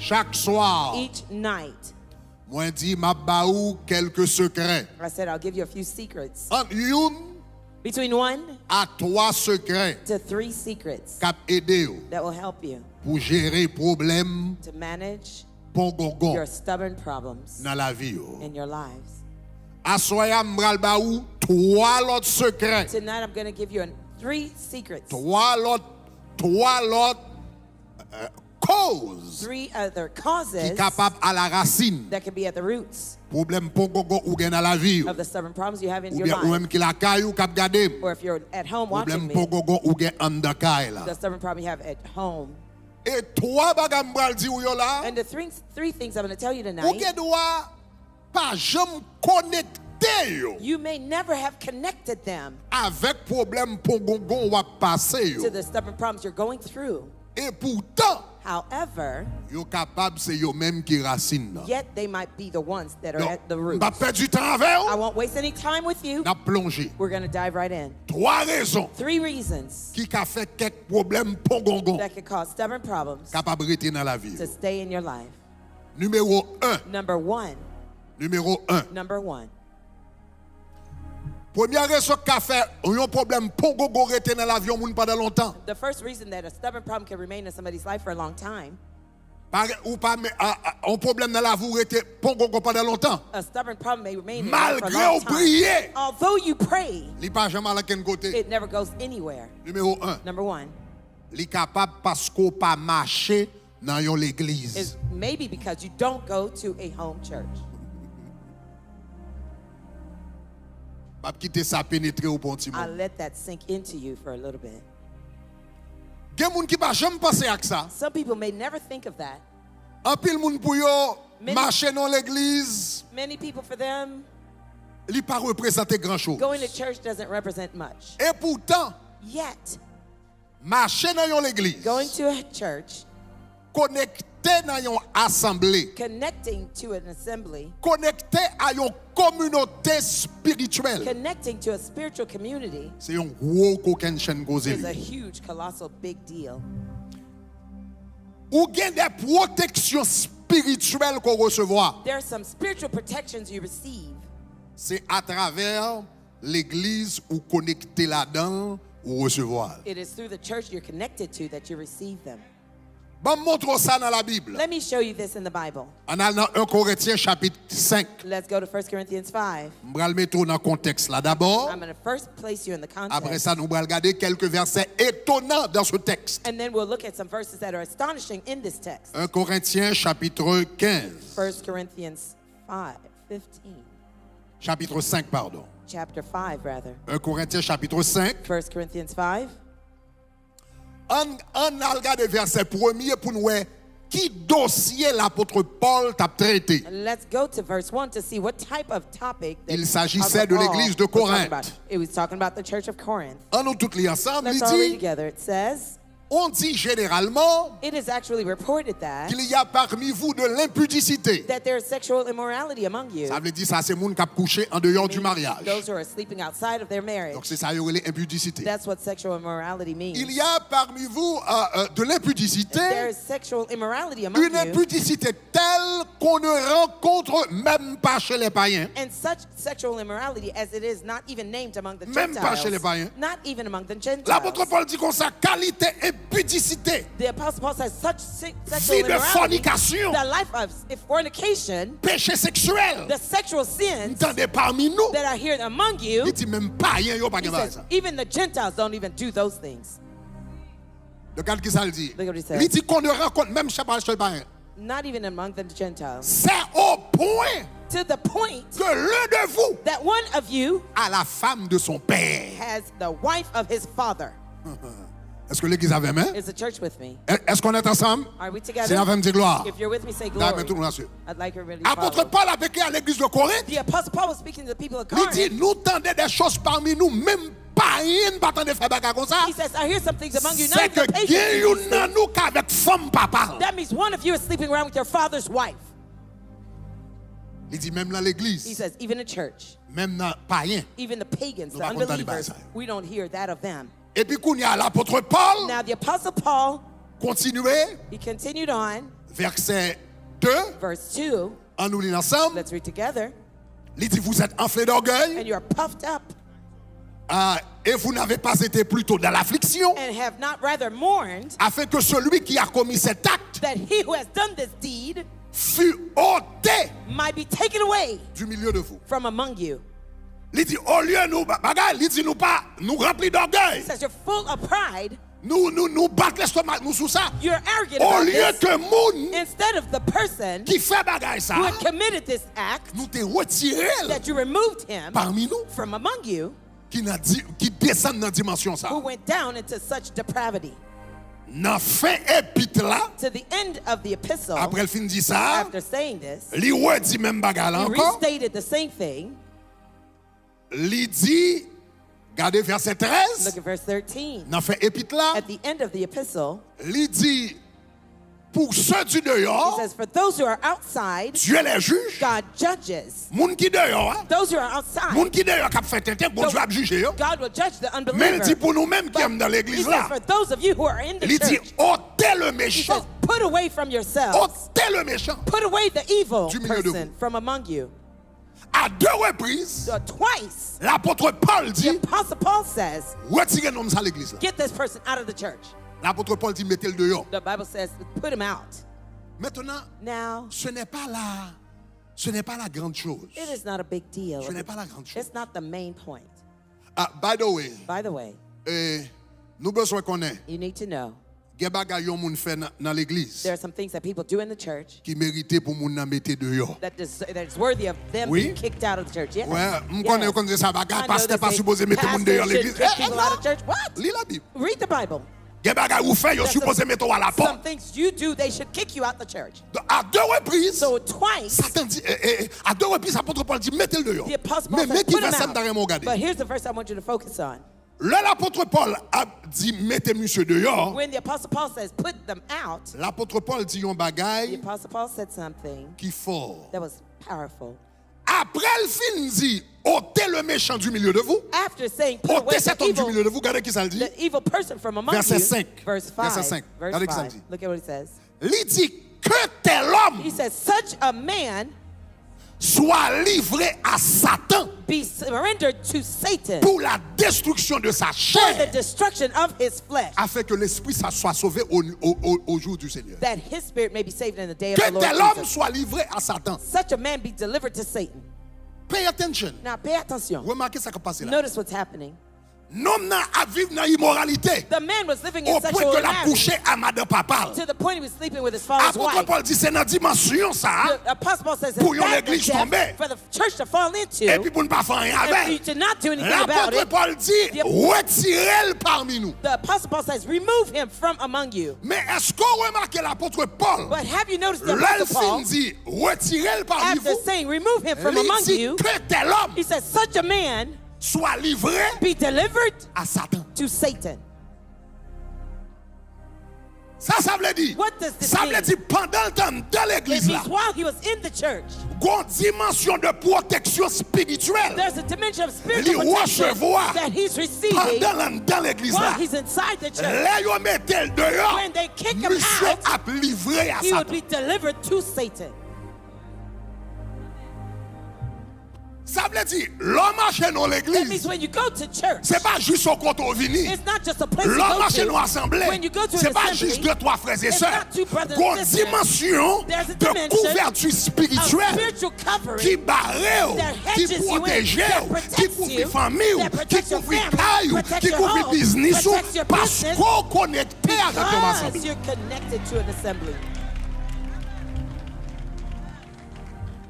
Chaque soir, each night. moi dit m'a baou quelques secrets. I said, I'll give you a few secrets. Entre une Between 1 à 3 secrets to 3 secrets qui aider ou that will help you pour gérer problème to manage pongongon your stubborn problems dans la vie. in your lives. Asoya m'bral baou 3 autres secrets. Tonight I'm going to give you 3 secrets. 3 autres causes 3 other qui causes capable à la racine that can be at the roots problème pongongon ou gen dans la vie of the stubborn problems you have in ou your bien ou life. même qui la caillou cap gade Or if you're at home watching problème me, pongongon ou gen en de caille là the stubborn problem you have at home. et 3 bagay m'bral di ou yo là And the three things I'm going to tell you ou tonight, gen doit pas jamais connecter yo you may never have connected them avec problème pongongon ou passer to yo the stubborn problems you're going through. et pourtant However, yo capable c'est yo même qui racine là yet they might be the ones that are donc at the root. pas perdre du temps avec I ou won't waste any time with you. n'a plongé We're going to dive right in. 3 raisons 3 reasons qui a fait quelques problèmes pongongon that could cause stubborn problems capable rester dans la vie. to stay in your life. Numéro 1. Number one. Number 1. Première raison qui a fait un problème pongongon rester dans l'avion moun pendant longtemps. The first reason that a stubborn problem can remain in somebody's life for a long time, Ou pas un problème dans la vie rester pongongon pendant longtemps. a stubborn problem may remain in your life for a Malgré long ou time. prier, Although you pray, li pas jamais à quel côté. it never goes anywhere. Numéro 1. Number one Li capable parce qu'on pas marcher dans yon l'église. is maybe because you don't go to a home church. Pas quitter ça pénétrer au bon petit I'll monde. let that sink into you for a little bit. Gen moun qui pas jamais penser à ça. Some people may never think of that. En pile moun pour yo Many- marcher dans l'église, Many people, for them, li pas représenter grand chose. going to church doesn't represent much. Et pourtant, Yet, marcher dans yon l'église, going to a church, connecté dans yon assemblée, connecting to an assembly, connecté à yon communauté spirituelle, connecting to a spiritual community c'est yon gros coquin chen goze is a li. huge, colossal, big deal. Ou gen des protections spirituelles qu'on recevoir. There are some spiritual protections you receive. C'est à travers l'église ou connecté là-dedans ou recevoir. It is through the church you're connected to that you receive them. Bon, montre ça dans la Bible. Let me show you this in the Bible. On a dans 1 Corinthiens chapitre 5. Let's go to 1 Corinthians 5. On va le mettre dans le contexte là d'abord. I'm going to first place you in the Après context. ça, nous allons regarder quelques versets étonnants dans ce texte. And then we'll look at some verses that are astonishing in this text. 1 Corinthiens chapitre 15. 1 Corinthians 15. Chapitre 5, pardon. Chapter 5, rather. 1 Corinthiens chapitre 5. 1 Corinthians 5. On a regardé verset premier pour nous voir qui dossier l'apôtre Paul t'a traité. Let's go to verse 1 to see what type of topic that Il s'agissait Apostle de l'église de Paul was talking Corinthe. about. It was talking about the church of Corinth. On nous tous les ensemble, Let's il all read dit, together. It says, on dit généralement it is actually reported that qu'il y a parmi vous de l'impudicité. there is sexual immorality among you. Ça veut dire ça, c'est monde qui a couché en dehors du mariage. Those who are sleeping outside of their marriage. Donc c'est ça, il y aurait l'impudicité. That's what sexual immorality means. Il y a parmi vous de There l'impudicité, is sexual immorality among une you. impudicité telle qu'on ne rencontre même pas chez les païens. And such sexual immorality as it is not even named among the Même pas chez les Gentiles. païens. Not even among the Gentiles. L'apôtre Paul dit comme ça, qualité impudicité, The Apostle Paul says such sexual vie de immorality, fornication, the life of fornication, péché sexuel, the sexual sins entendez parmi nous. that are here among you. Il dit même païens, yo pas He capable says ça. even the Gentiles don't even do those things. Regarde qui ça le dit. Look what he says. Il dit qu'on ne rencontre même chez les païens. Not even among the Gentiles. C'est au point To the point que l'un de vous that one of you a la femme de son père. has the wife of his father. Est-ce que l'église avait main? Is the church with me? Est-ce qu'on est ensemble? Are we C'est together? la femme de gloire. If you're with me, say Là, glory. tout le monde là-dessus. I'd like everybody to Apôtre follow. Paul a vécu à l'église de Corinthe. The Apostle Paul was speaking to the people of Il dit, Corinth. nous tendez des choses parmi nous, même païens, ne pas de faire bagarre comme ça. He says, I hear some things among you. None C'est of que the pagans il y a do these une things. dans nous qu'avec femme papa. That means one of you is sleeping around with your father's wife. Il dit, même dans He l'église, says, even in church, même dans païens. even the pagans, Nous the pas content de unbelievers, ça. we don't hear that of them. Et puis, qu'on y a l'apôtre Paul, Now, the Apostle Paul, continuez, he continued on. verset 2, verse 2. on nous lit ensemble. Let's read together. Il dit, vous êtes enflés d'orgueil And you're puffed up et vous n'avez pas été plutôt dans l'affliction, and have not rather mourned afin que celui qui a commis cet acte that he who has done this deed fût ôté might be taken away du milieu de vous. from among you. Il dit, au lieu nous bagay, il dit nous pas, nous remplis d'orgueil. He says you're full of pride. Nous battons l'estomac, nous sous ça. You're arrogant Au about lieu this. que moun Instead of the person qui fait bagay ça, who had committed this act, nous te retiré that you removed him parmi nous from among you, qui descend dans dimension ça. who went down into such depravity. Dans fin épître là, To the end of the epistle, après le fin dit ça, after saying this, li redit même bagay là he encore. restated the same thing. Li dit, regardez verset 13, Look at verse 13. dans fin épître là, At the end of the epistle, li dit, pour ceux du he dehors, says, for those who are outside, Dieu les juge. God judges. Moun qui dehors, hein? Those who are outside, Moun qui dehors qui a fait tintin, bon Dieu a jugé yo. God will judge the Mais il dit unbeliever. pour nous-mêmes qui sommes dans He l'église says, là, for those of you who are in the il dit, church, ôtez le he méchant. says, put away from yourselves, Ôtez le méchant. put away the evil Du milieu de person vous. from among you. À deux reprises, So twice, l'apôtre Paul the dit, apostle Paul says, retirez l'homme à l'église là. get this person out of the church. L'apôtre Paul dit, mettez le dehors. The Bible says, put him out. Maintenant, Now, ce n'est pas la grande chose. it is not a big deal. Ce n'est pas la grande chose. It's not the main point. By the way, By the way, nous besoin connaître, you need to know il y a des bagages yon moun fait dans l'église there are some things that people do in the church qui méritait pour moun nan mette dehors. that is worthy of them Oui. being kicked out of the church. Yes. Ouais, Yes. m'connaît comme ça bagage I know pasteur they pas say supposé mettre moun pastors dehors l'église. should kick people out of Non. church. What? Lis la Bible. Read the Bible. Il y a des bagages ou fait, yo There's supposé mettre à la some porte. things you do, they should kick you out the church. À deux reprises, So twice, Satan dit, à deux reprises, l'apôtre Paul dit, mettez-le dehors. the apostle Mais Paul says, qui put va him ça me out. regarder? But here's the verse I want you to focus on. Là, l'apôtre Paul a dit, mettez monsieur dehors. When the apostle Paul says, put them out, L'apôtre Paul dit un the bagay apostle Paul said something qui fort. that was powerful. Après le fin dit, ôtez le méchant du milieu de vous. After saying, put away Ôtez cet the homme du milieu evil, de vous. Regardez qui ça le dit. the evil person from among Verset you. 5. Verse 5. Verset 5. Verse Regardez que ça 5. dit. Look at what he says. Il dit que tel homme He says, such a man soit livré à Satan be surrendered to Satan pour la destruction de sa for the chair, destruction of his flesh, afin que l'esprit soit sauvé au jour du Seigneur. that his spirit may be saved in the day of Que the Lord tel homme Jesus. soit livré à Satan. Such a man be delivered to Satan. Pay attention. Now pay attention. Remarquez ça qui passe là. Notice what's happening. L'homme n'a à vivre dans l'immoralité The man was living in au sexual point que la immorality couché à madame papa. to the point he was sleeping with his father's Apôtre wife. Paul dit c'est dans dimension ça. The apostle Paul says Pour it's yon that l'église the tomber. depth for the church to fall into, Et puis pour ne pas faire rien and for you avec. to not do anything about L'apôtre it. Paul dit retirez-le parmi nous. The apostle Paul says, remove him from among you. Mais est-ce qu'on remarque l'apôtre Paul? But have you noticed the Là, il apostle Paul, dit retirez-le parmi after vous. saying, remove him from Il among dit you, que tel homme he says, such a man soit livré be delivered à Satan. to Satan. Ça veut dire. What does this Ça mean? veut dire pendant le temps dans It l'église là, means while he was in the church, une dimension de protection spirituelle. there's a dimension of spiritual Li protection recevoir that he's receiving Dans l'église while là. he's inside the church. Là, yo mettez le dehors. When they kick him Monsieur out, a livré à he would Satan. be delivered to Satan. Ça veut dire, l'homme marche dans That means l'église. when you go to church, C'est pas juste au compte au vini. it's not just a place to L'homme go marche dans to. l'assemblée. When you go to C'est an pas assembly, juste deux, trois frères et it's sœurs. not two brothers Une and sisters. dimension There's a de dimension couverture of spirituelle spiritual qui covering barre, that qui hedges you in, protège, that qui protects couvre you, famille, that qui protects your couvre family, caille, protects qui your couvre home, business, protects your parce business, qu'on connecté avec ton because assemblée. you're connected to an assembly.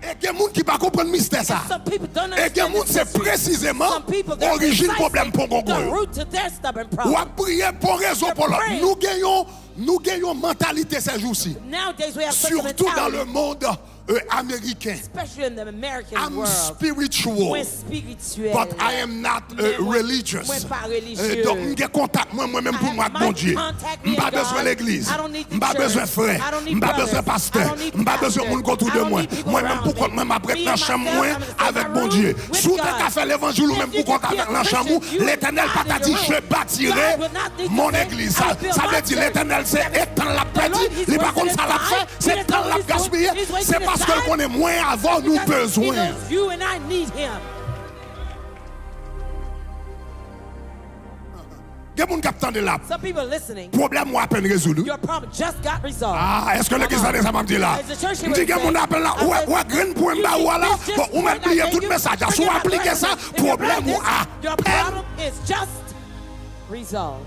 Et il y a des gens qui ne comprennent pas le mystère ça. Some people don't Et il y a des understand gens this c'est mystery. précisément Some people, they're l'origine precisely problème pour the Gongo. root to their stubborn Ou problem. à prier pour raison pour l'autre. praying. Nous gagnons mentalité ces jours-ci. Nowadays we have such a Surtout dans mentality, le monde américain. especially in the American I'm world. spiritual, Moins spirituel. but I am not religious. Moins pas religieux. Donc, j'ai contact moi-même pour moi, bon Dieu. Je pas besoin de l'église. Je pas besoin de frère. Je pas besoin de pasteur. Je pas besoin de monde autour de moi. Moi-même, pour contre même après dans la chambre, avec bon Dieu. Sous ta qu'à faire l'évangile ou même pour contre avec la chambre, l'éternel pas t'a dit, je bâtirai mon église. Ça veut dire l'éternel, c'est étant la perdu. Il pas comme ça l'a fait, c'est étant la gaspillé. C'est parce que qu'on est moins avant nous besoin. Because you and I need him. Il y a des gens qui attendent là. Some people are listening. Problème ou à peine résolu. Your problem just got resolved. Ah, est-ce que l'église a ça m'a dit là? Is the church Je dis que mon appel là, ouais, grain pour un baou là, bon, on m'a plié tout le message. Si on applique ça, problème ou à your problem is just resolved.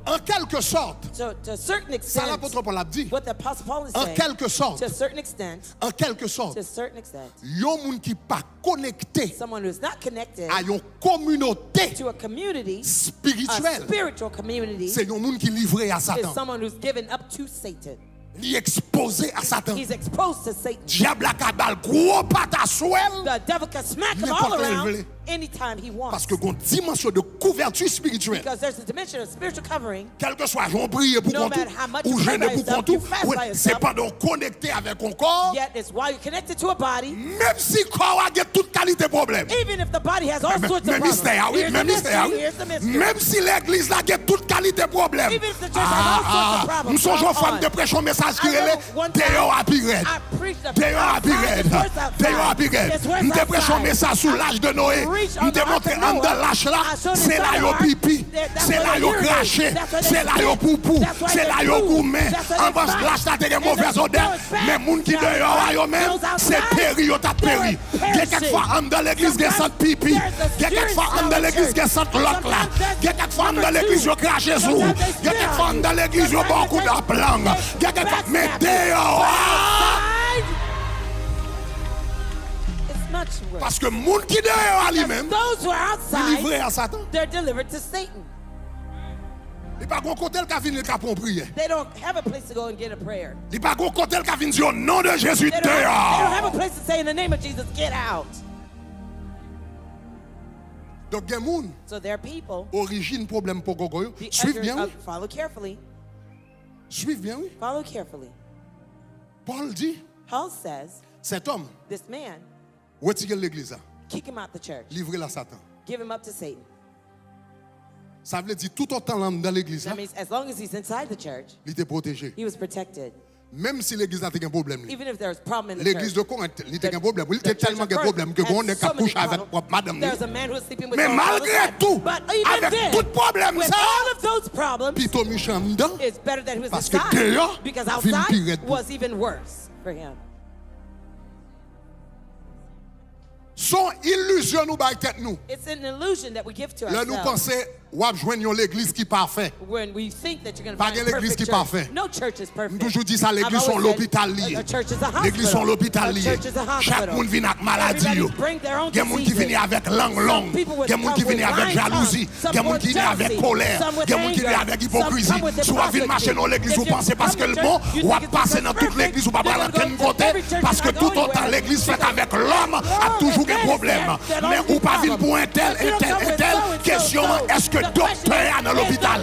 en quelque sorte, So to a certain ça extent, l'apôtre Paul a dit, what the Apostle Paul is en saying, quelque sorte, to a certain extent, en quelque sorte, to a certain extent, yon moun qui pas connecté someone who is not connected à une communauté to a community, a spirituelle, spiritual community, c'est yon moun qui livré à is Satan, someone who's given up to Satan. li exposé à Satan. He's exposed to Satan. Diable a cabal gros patte à souel The devil can smack him N'importe all où il around veut. anytime he wants. parce que gon dimension de couverture spirituelle. Because there's a dimension of spiritual covering. Quel que soit, j'en prie pour No qu'on tout, matter how much ou you pray jeûner by pour qu'on yourself, tout, you fast oui, by c'est yourself. pas donc connecté avec un corps, Yet it's while you're connected to a body, même si corps a toute qualité de problème. even if the body has all sorts of Mais problems. mystère, oui, Here's mais the mystère, mystery, oui. here's the mystery. Même si l'église là a toute qualité de problème. Even if the church has all sorts of problems. Nous sommes going femme on. de prêcher un message qui I remember est one time Théo à Pirède. I preached a Théo à Pirède. Théo à Pirède. It's Nous worse te prêchons un outside. message sur l'âge de Noé. Preach Nous on te the montré ark en of de Noah. l'âge là. I showed C'est him là the yo ark. pipi. That's C'est where là they yo urinate. craché. That's where they C'est là yo spit. poupou. That's where C'est they là yo poo. gourmet. That's where En they bas fight. l'âge là te gen And mauvaise the odeur. smell is bad. Mais moun qui Now, dehors yo même, goes outside. c'est péri yo ta péri. They're Gen quelquefois en de l'église gen sent pipi. Gen quelquefois en de l'église gen sent l'autre là. Gen quelquefois en de l'église yo craché sous. Gen quelquefois en de l'église yo bon coup d'aplang. Gen quelquefois mais dehors. It's much worse. Parce que moun qui dehors lui-même, Those who are il livré outside, à Satan. they're delivered to Satan. Il pas gon côté qui vient le cap pour prier. They don't have a place to go and get a prayer. Il pas gon côté qui vient dire au nom de Jésus They don't have a dehors. place to say in the name of Jesus, get out. Donc gen moun So there are people, origine problème pour gogo yo. the Suivez bien, oui. follow carefully, Suivez bien, oui. follow carefully. Paul dit, Paul says, cet homme, this man, retirez l'église là, kick him out the church, livrez la Satan. give him up to Satan. Ça veut dire tout autant l'homme dans l'église là, That means as long as he's inside the church, il était protégé. he was protected. Même si l'église a un problème. Even if there's a problem in the L'église de church. Corinthe, il était un problème. Il The était church tellement of de Corinth problème que had on est so qu'à many coucher avec problems. madame. There's a man who was sleeping with Mais all of malgré them. tout, But even avec then, tout problème with ça, all of those problems, Pito Michel dedans, it's better that he was parce que inside dehors, because vin pire outside tout. was even worse for him. son illusion nous baille tête nous. It's an illusion that we give to Là nous ourselves. pensons ou joindre l'église qui parfait. When we think that you're going to Pas find a l'église perfect qui church. parfait. No church is perfect. Nous toujours dit ça, I've l'église sont always said, l'hôpital lié. a church is a hospital. L'église sont l'hôpital A lié. church is a hospital. Chaque monde vient avec maladie. Everybody bring their own Il y a des gens qui diseases. viennent avec langue Some longue. people would Il y a des gens qui come with viennent avec lying jalousie. tongues. Some Il y a des gens qui with viennent avec jealousy. colère. Some with Il y a des gens qui viennent anger. avec Some hypocrisie. come with Soit vous marcher dans l'église, vous pensez parce que le bon, ou à passer dans toute l'église, ou pas à l'antenne côté, parce que tout autant l'église fait avec l'homme a toujours un problème. Mais ou pas venir pour un tel, un tel, un tel. Question, est-ce que docteur est dans l'hôpital?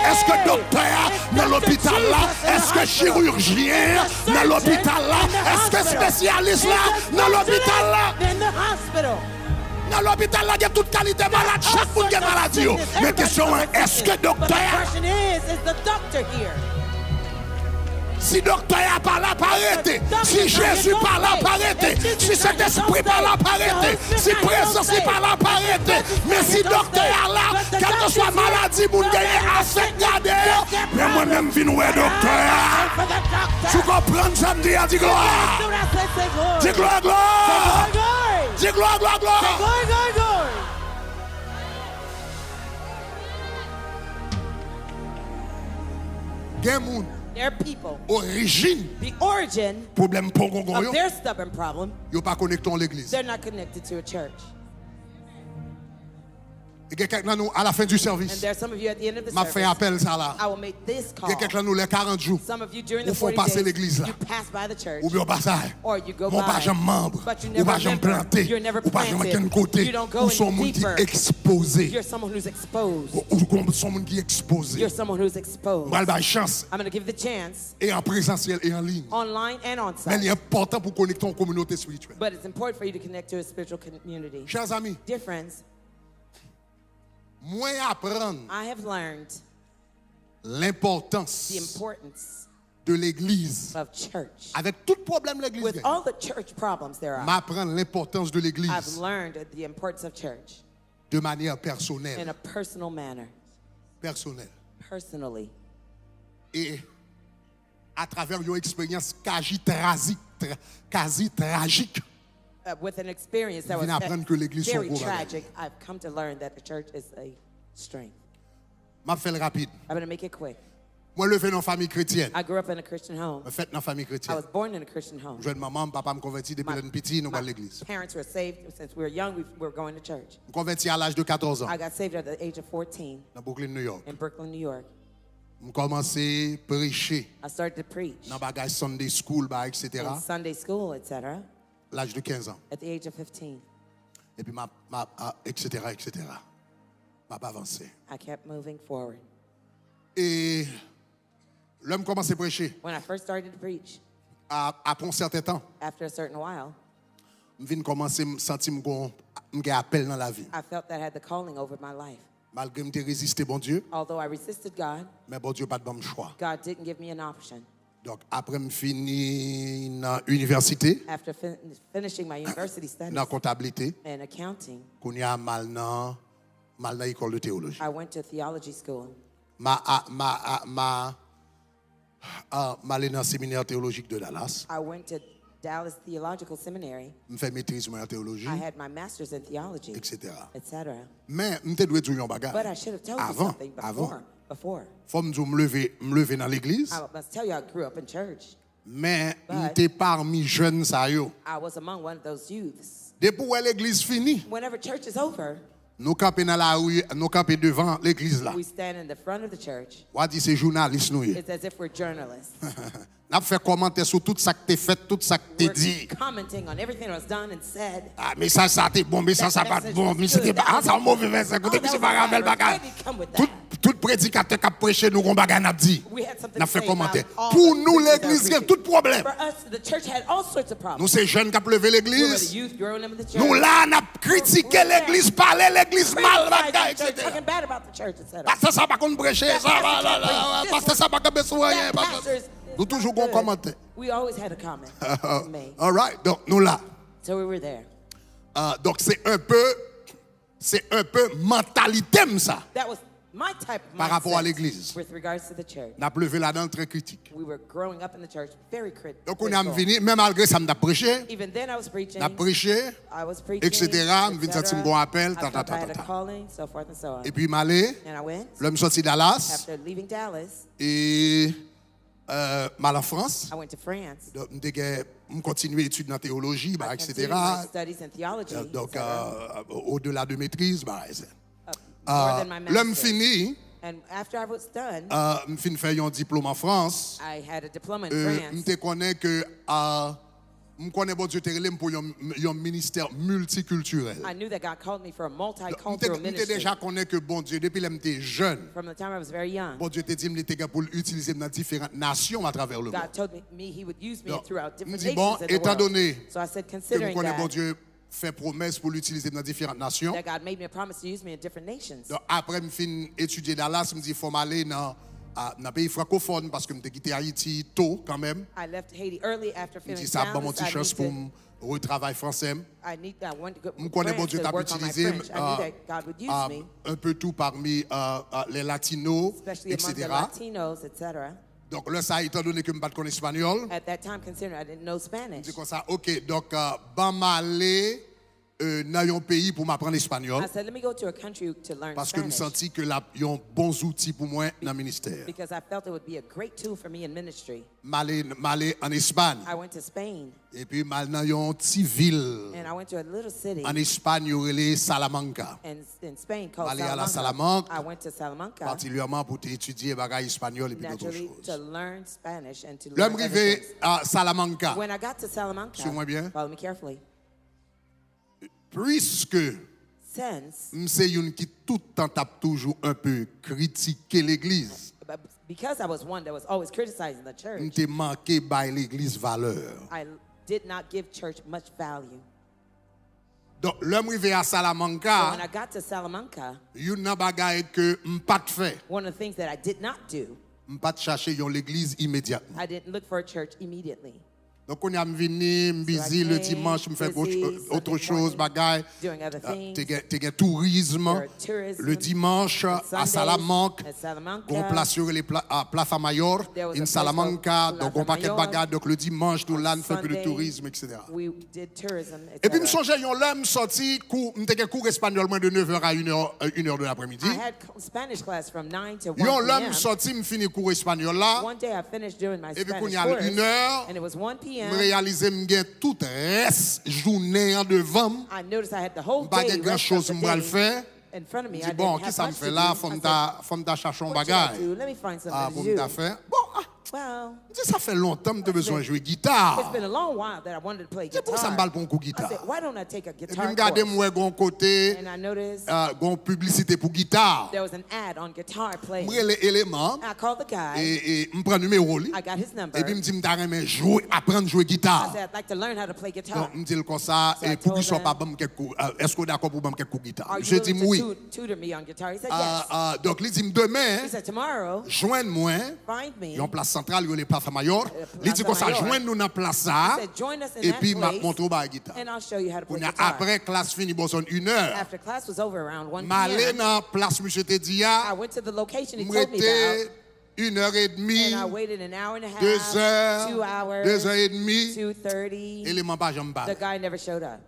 Est-ce que docteur dans l'hôpital là? Est-ce que chirurgien dans l'hôpital là? Est-ce que spécialiste là dans l'hôpital là? Dans l'hôpital là, il y a toute qualité malade, chaque monde a maladie. Mais question, est-ce que docteur? Si docteur n'a pas là, pas arrêter. Si Jésus pas là, pas arrêter. Si cet esprit pas là, pas arrêter. Si présence n'est pas là, pas arrêter. Mais si docteur est là, quelle que soit maladie, vous gagnez à se garder. Mais moi-même, je viens docteur. Tu comprends, ça me dit, dis gloire. Dis gloire, gloire. Dis gloire, gloire, gloire. Gen There are people, origine the origin problème pour gongon of yo their stubborn problem, yo pas connecté à l'église. they're not connected to a church. Il y a quelqu'un nous à la fin du And service. there are some of you at the end of the M'a fait service. appel ça là. I will make this Il call. y a quelqu'un nous les 40 jours. Some of you during the Ou faut 40 passer days, l'église là. you pass by the church. Ou bien pas ça. Or you go Mon by, pas jamais membre. but you Ou never pas jamais remember. planté. You're never Ou pas jamais planted. qu'un côté. You don't go Ou son any monde qui deeper. exposé. You're someone who's exposed. Ou son monde qui exposé. You're someone who's exposed. Moi, j'ai chance. I'm going to give the chance Et en présentiel et en ligne. online and on Mais il site. est important pour connecter en communauté spirituelle. But it's important for you to connect to a spiritual community. Chers amis, Dear friends, moins apprendre I have learned the l'importance importance de l'église. of church. Avec tout problème l'église With gagne. all the church problems there are, M'apprendre l'importance de I've l'église learned the importance of church de manière in personnelle. a personal manner, Personnelle. personally. Et à travers une expérience quasi tragique, With an experience that Je viens was d'apprendre que l'église very sont gros tragic, I've come to learn that the church is a strength. m'a fait le rapide. I'm going to make it quick. Moi, levé dans une famille chrétienne. I grew up in a Christian home. Je fait dans une famille I chrétienne. was born in a Christian home. Jeune maman, papa me converti depuis le petit, nous allons à My l'église. parents were saved since we were young. We were going to church. Je me converti à l'âge de 14 ans I got saved at the age of 14 dans Brooklyn, New York. in Brooklyn, New York. Je commençais à prêcher I started to preach dans bagage Sunday school, etc. in Sunday school, etc. L'âge de 15 ans. at the age of 15. Et puis, etc. M'a pas avancé. I kept moving forward. Et l'homme commence à prêcher. When I first started to preach, Après un certain temps, after a certain while, je viens commencer à sentir un appel dans la vie. I felt that I had the calling over my life. Malgré que je résisté, bon Dieu, Although I resisted God, mais bon Dieu pas de bon choix. God didn't give me an option. Donc, après, je finis dans l'université, After finishing my university studies dans la comptabilité, in accounting, qu'on y a mal dans l'école de théologie. I went to theology school. Allé dans le séminaire théologique de Dallas. I went to Dallas Theological Seminary. Je fais maîtrise en théologie, I had my master's in theology, etc. etc. Mais je dois dire un But I bagage. should have told you Avant, something avant. before. Faut me lever dans l'église, I must tell you, I grew up in church. mais But- j'étais parmi jeunes ça yo. I was among one of those youths. Depuis où l'église finie, Whenever church is over, nous camper dans la rue, nous camper devant l'église là. we stand in the front of the church. On dit c'est journaliste nous. It's as if we're journalists. N'a fait commentaire sur tout ça que t'es fait, tout ça que t'es We're dit. commenting on everything that was done and said. Ah, mais ça t'es bon, mais ça pas message bon, was mais c'était good. pas. Ah, ça un mauvais verset. Écoutez, Oh, that c'est was pas a grave, bad bagage. verse. Maybe come with Tout that. tout prédicateur qui a prêché, nous on bagage n'a dit. We had something N'a to fait say commentaire. about all Pour the nous, preachers that l'église, were il y a preaching. tout problème. For us, the church had all sorts of Nous, problems. ces jeunes qui ont levé We were the l'église, youth growing up in the church. nous là, on a critiqué We're there. l'église, parlé l'église mal, bagage, Criticizing the church, etc. talking bad about the church, etc. Parce que ça va qu'on prêcher, ça That va, pastor là, can't preach parce que this ça va qu'on besoin rien. That pastor is Nous toujours not qu'on good. commentaire. We always had a comment made. All right, donc nous là. So we were there. Donc c'est un peu mentalité ça. That was my type of Par rapport à mindset l'église. with regards to the church. N'a levé là-dedans très critique. We were growing up in the church very critical. Donc on a venu, même malgré ça, m'a prêché, Even then I was preaching. n'a prêché, I was preaching, etc. Je viens de sentir un bon appel, I felt I had a calling, so forth and so on. Et puis m'allé, And I went. l'homme sorti Dallas After leaving Dallas, et mal en France. I went to France. Donc je continue l'étude dans la théologie, I etc. continued my studies in theology, Donc etc. au-delà de maîtrise, More than my l'homme master's. fini, And after I was done, je finis faire un diplôme en France. I had a diploma in Je France. te connais que je connais bon Dieu te relève pour un ministère multiculturel. I knew that God called me for a multicultural Je ministry. déjà connais que bon Dieu depuis que j'étais jeune, From the time I was very young, bon Dieu te dit qu'il était pour l'utiliser dans différentes nations à travers le monde. God told me He would use me Donc, throughout me different dit, nations bon, in the étant world. donné So I said, Que je considering connais bon that, Dieu fait promesse pour l'utiliser dans différentes nations. that God made me a promise to use me in different nations. Donc, après, je finis étudier Dallas, je me dis il faut m'aller dans le pays francophone parce que je quitté Haïti tôt quand même. I left Haiti early after Je me finishing dis ça, bon, mon Dallas. petit chance pour me retravailler français. I want to go Je connais bon France Dieu to t'a work on my utilisé French. I knew that God would use me, un peu tout parmi les latinos, especially among the etc. Latinos, etc. Donc là, ça, étant donné que je ne connais pas espagnol, At that time, considering I didn't know Spanish, c'est comme ça, ok, donc, ban m'aller dans un pays pour m'apprendre l'espagnol. I said, let me go to a country to learn Parce que je me Spanish. senti que là, ils ont bons outils pour moi dans le ministère. Because I felt it would be a great tool for me in ministry. M'aller en Espagne. I went to Spain, Et puis, mal dans une petite ville. and I went to a little city En Espagne, il y aurait Salamanca. in Spain called Aller à la Salamanca. Salamanca. I went to Salamanca, Particulièrement pour étudier bagaille espagnol et puis d'autres naturally, choses. to learn Spanish and to L'homme learn other arrivé things. à Salamanca. When I got to Salamanca, Suis-moi bien. follow me carefully, Puisque since, c'est une qui tout le temps tape toujours un peu critiquer l'église. because I was one that was always criticizing the church, M'te manqué by l'église valeur. I did not give church much value. Donc l'homme arrivé à So when Salamanca, I got to Salamanca, une nan bagaille que m'pas fait. one of the things that I did not do, M'pas chercher yon l'église immédiatement. I didn't look for a church immediately. Donc on a venu, busy le dimanche, me fait autre chose, bagaille. Doing other things. T'es un tourisme. Tourism. Le dimanche à Sundays Salamanca, at Salamanca. on place sur les Plaza Mayor, There was a in place Salamanca, called donc on Plaza paquet de Mayor. bagages. Donc le dimanche, nous là, on fait un peu de Sunday, tourisme, etc. We did tourism, Et puis, je me etc. songeais, yon l'homme sorti, m'te cours espagnol moins de 9h à 1h de l'après-midi. I had Spanish class from 9 to 1 Yon l'homme p.m. sorti, me finit cours espagnol là, One day I finished doing my et puis qu'on Spanish y a course, 1h, and it was 1 me p.m. réaliser m'gen tout reste journée en devant, I noticed I had the whole pas day grand rest chose of the m'bral day faire. in front of me. Je I dis didn't bon, have qui ça me much fait to là, do. faut me chercher un What should I bagage. do? Let me find Ah, something pour to me do. faire. Bon, Well, je dis, ça fait longtemps que tu as besoin de jouer it's guitare. been a long while that I wanted to play C'est pour ça que je guitar. me pour un coup de I said, guitare. why don't I take a Et puis, guitar je regarde course? moi gon côté, And I noticed gon publicité pour guitare. there was an ad on guitar playing. Moi les éléments I called the guy. et me prend numéro li. I got his number. Et puis me dit me t'aimerais jouer apprendre à jouer I guitare. said, I'd like to learn how to play guitar. Donc me dit comme ça So I et pour qu'il told soit them, pas bon quelques coups. Est-ce que d'accord pour bon quelques coups guitare? Are you Je dis willing oui. to tutor me on guitar? He said, yes. Donc il dit demain He said, tomorrow, joindre-moi. find me. Yon place centrale, yon les Plaza Mayor. Il dit comme ça, Mayor. joindre nous dans place ça. He said, join us in Et that puis m'a place, montre ba guitare. and I'll show you how to play On a guitar. après classe fini bon son 1h. After class was over around 1 M'aller p.m., dans place monsieur te dit I ya. went to the location he told me about, M'rete 1h30, and I waited an hour and a half, 2 heures, 2 hours, 2h30. 2:30. Élément pas j'aime pas. The guy never showed up.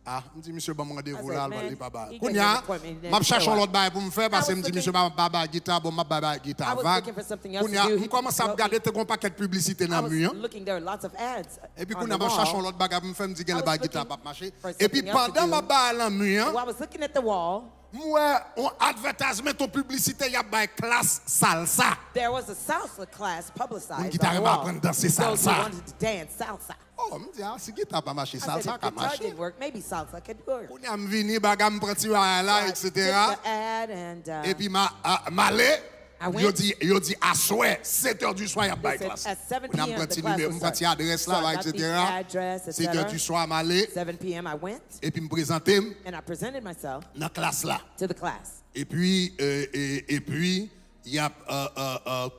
Ah, me dit monsieur, bon rendez-vous I là, said, va man, aller pas bas. he gave Kounya, me an appointment, he didn't m'a cherché show up. l'autre bail pour me faire parce que I me was dit monsieur, looking- baba guitare, bon m'a baba I guitare was vague. looking for something else to Kounya, do. on commence à regarder te gon paquet de publicité I dans was le mur. looking, there were lots of ads Et puis on kounya the m'a cherché wall. l'autre bagarre pour me faire me dire que I le was guitare looking pas marcher. for Et puis something else to pendant do. ma balle dans le mur, While I was looking at the wall, moi, on advertisement, ton publicité, y a by classe salsa. there was a salsa class Mon publicized guitare on the va wall. apprendre à danser Those who salsa. wanted to dance salsa. Oh, me dit, ah, si guitare pas marcher, I said, salsa if ka guitar marcher. didn't work, maybe salsa could work. On a venu, bagarre, me prend là, I etc. took the ad and Et puis, m'allé, I went. yo dit, à souhait, 7h du soir, y a by They said classe. at 7 On a p.m. pris the class numéro, would me prend start. adresse So I là, got the etc. address, 7h du etc. soir, m'allé, 7 p.m. I went et puis me présenter and I presented myself dans la classe là. to the class. Et puis, il y a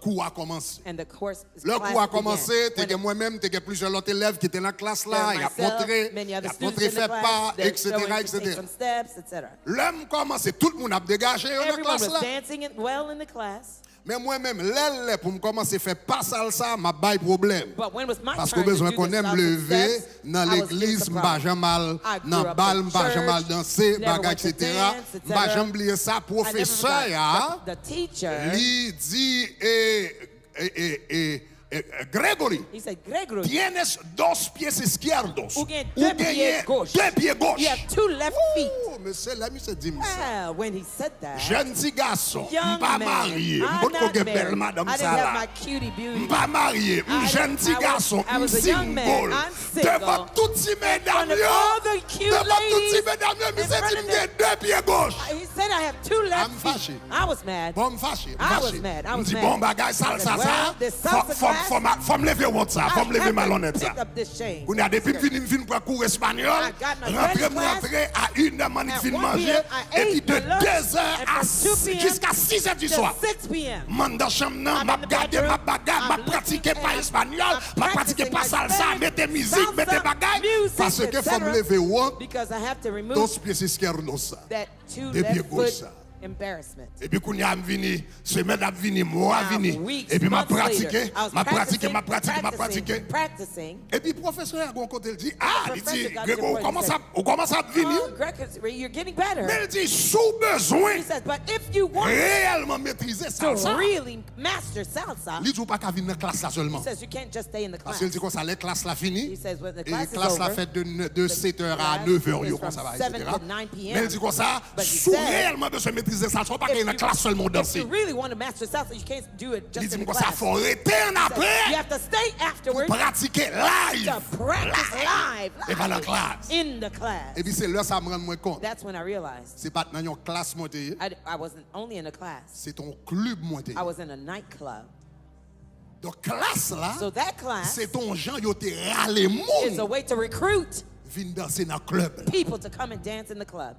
cours à commencer. And the course Le class cours a began. commencé, When t'es moi-même, t'es plusieurs autres élèves qui étaient dans la classe là, there il a myself, montré, many other il a students montré in the fait class, pas, they're etc., showing to take etc. some steps, etc. L'homme commence, tout le monde a dégagé dans la Everyone classe was là. dancing well in the class. Mais moi-même, l'aile pour me commencer à faire pas salsa, m'a bail problème. But when it was my Parce que turn to besoin do qu'on the aime salsa lever steps, dans I was l'église, getting m'ba some jamais mal I grew dans up balle, in m'ba jamais mal church, danser, never baga, went to etc. dance, etc. M'ba jamais oublier ça, I never professeur, ya, forgot. The teacher, lui dit, Gregory, he said, Gregory, tienes dos pies izquierdos. Ou gen Ou deux genye pieds gauche. deux pieds gauche. you have 2 left feet. Oh, monsieur, là, monsieur dit ça. Well, when he said that, Jeune petit garçon, young pas man, marié, I'm m'bon not ko gen married. belle madame I ça didn't have là. my cutie beauty. Pas marié, jeune petit garçon, I was a young man, symbole. I'm single. Devant toutes ces mesdames, front of all the cute devant toutes ces ladies, mesdames, in monsieur front dit of me gen deux pieds gauche. He said I have 2 left I'm feet. fâché. I was mad. Bon, m'fâché, I was m'fâché. mad. I was M'di mad. bon bagay I salsa said, well, this salsa class, faut me lever honte ça, faut me lever I malhonnête have to ça. pick up this shame. On a depuis fin pour cours espagnol, I got my French class. rentrer à 1h man At fin 1 manger p.m. I et puis ate de my lunch, 2h and à from 2 p.m. jusqu'à 6h du to soir. 6 p.m. Man dans chambre nan, I'm m'a in the gardé bedroom, ma bagarre, m'a I'm pratiqué looking pas and espagnol, I'm m'a pratiqué pas practicing my salsa, Spanish, mettez musique, salsa, mettez bagaille music, parce que faut me etc. lever honte Because I have to remove dos pieds izquierdos ça. that 2 Deux pieds left gauche foot ça. embarrassment. Et puis quand je vini, semaine a vini, mois a Now, vini. weeks, Et puis m'a months later, pratiqué, I was m'a pratiqué. practicing. Et puis professeur a gon côté il dit ah, il professor dit got Grégo, to the point, on commence à venir. Oh, Greg, you're getting better. Mais il dit sous besoin He says, but if you want réellement maîtriser to ça. really master salsa, Il dit pas qu'à venir dans classe là he seulement. says you can't just stay in the Parce class. qu'il dit comme ça les classes là fini. He says when the Et class is classe là over, fait de 7h à class 9h is yo from comme ça va 7 etc. to 9 p.m. Mais il dit comme ça But he sous said, réellement besoin maîtriser ça, faut pas qu'il y ait dans classe seulement if danser. you really want to master salsa, you can't do it Il just dit in the comme ça class. faut arrêter en You après have to stay afterwards pratiquer live. to practice live Et pas dans la classe. in the class. Et puis c'est là ça me rend moins compte. That's when I realized C'est pas dans une classe montée, I wasn't only in a class. c'est ton club monté. I was in a nightclub. Donc classe là, So that class c'est ton gens yo te râler is a monde way to recruit vinn danser dans club. people to come and dance in the club.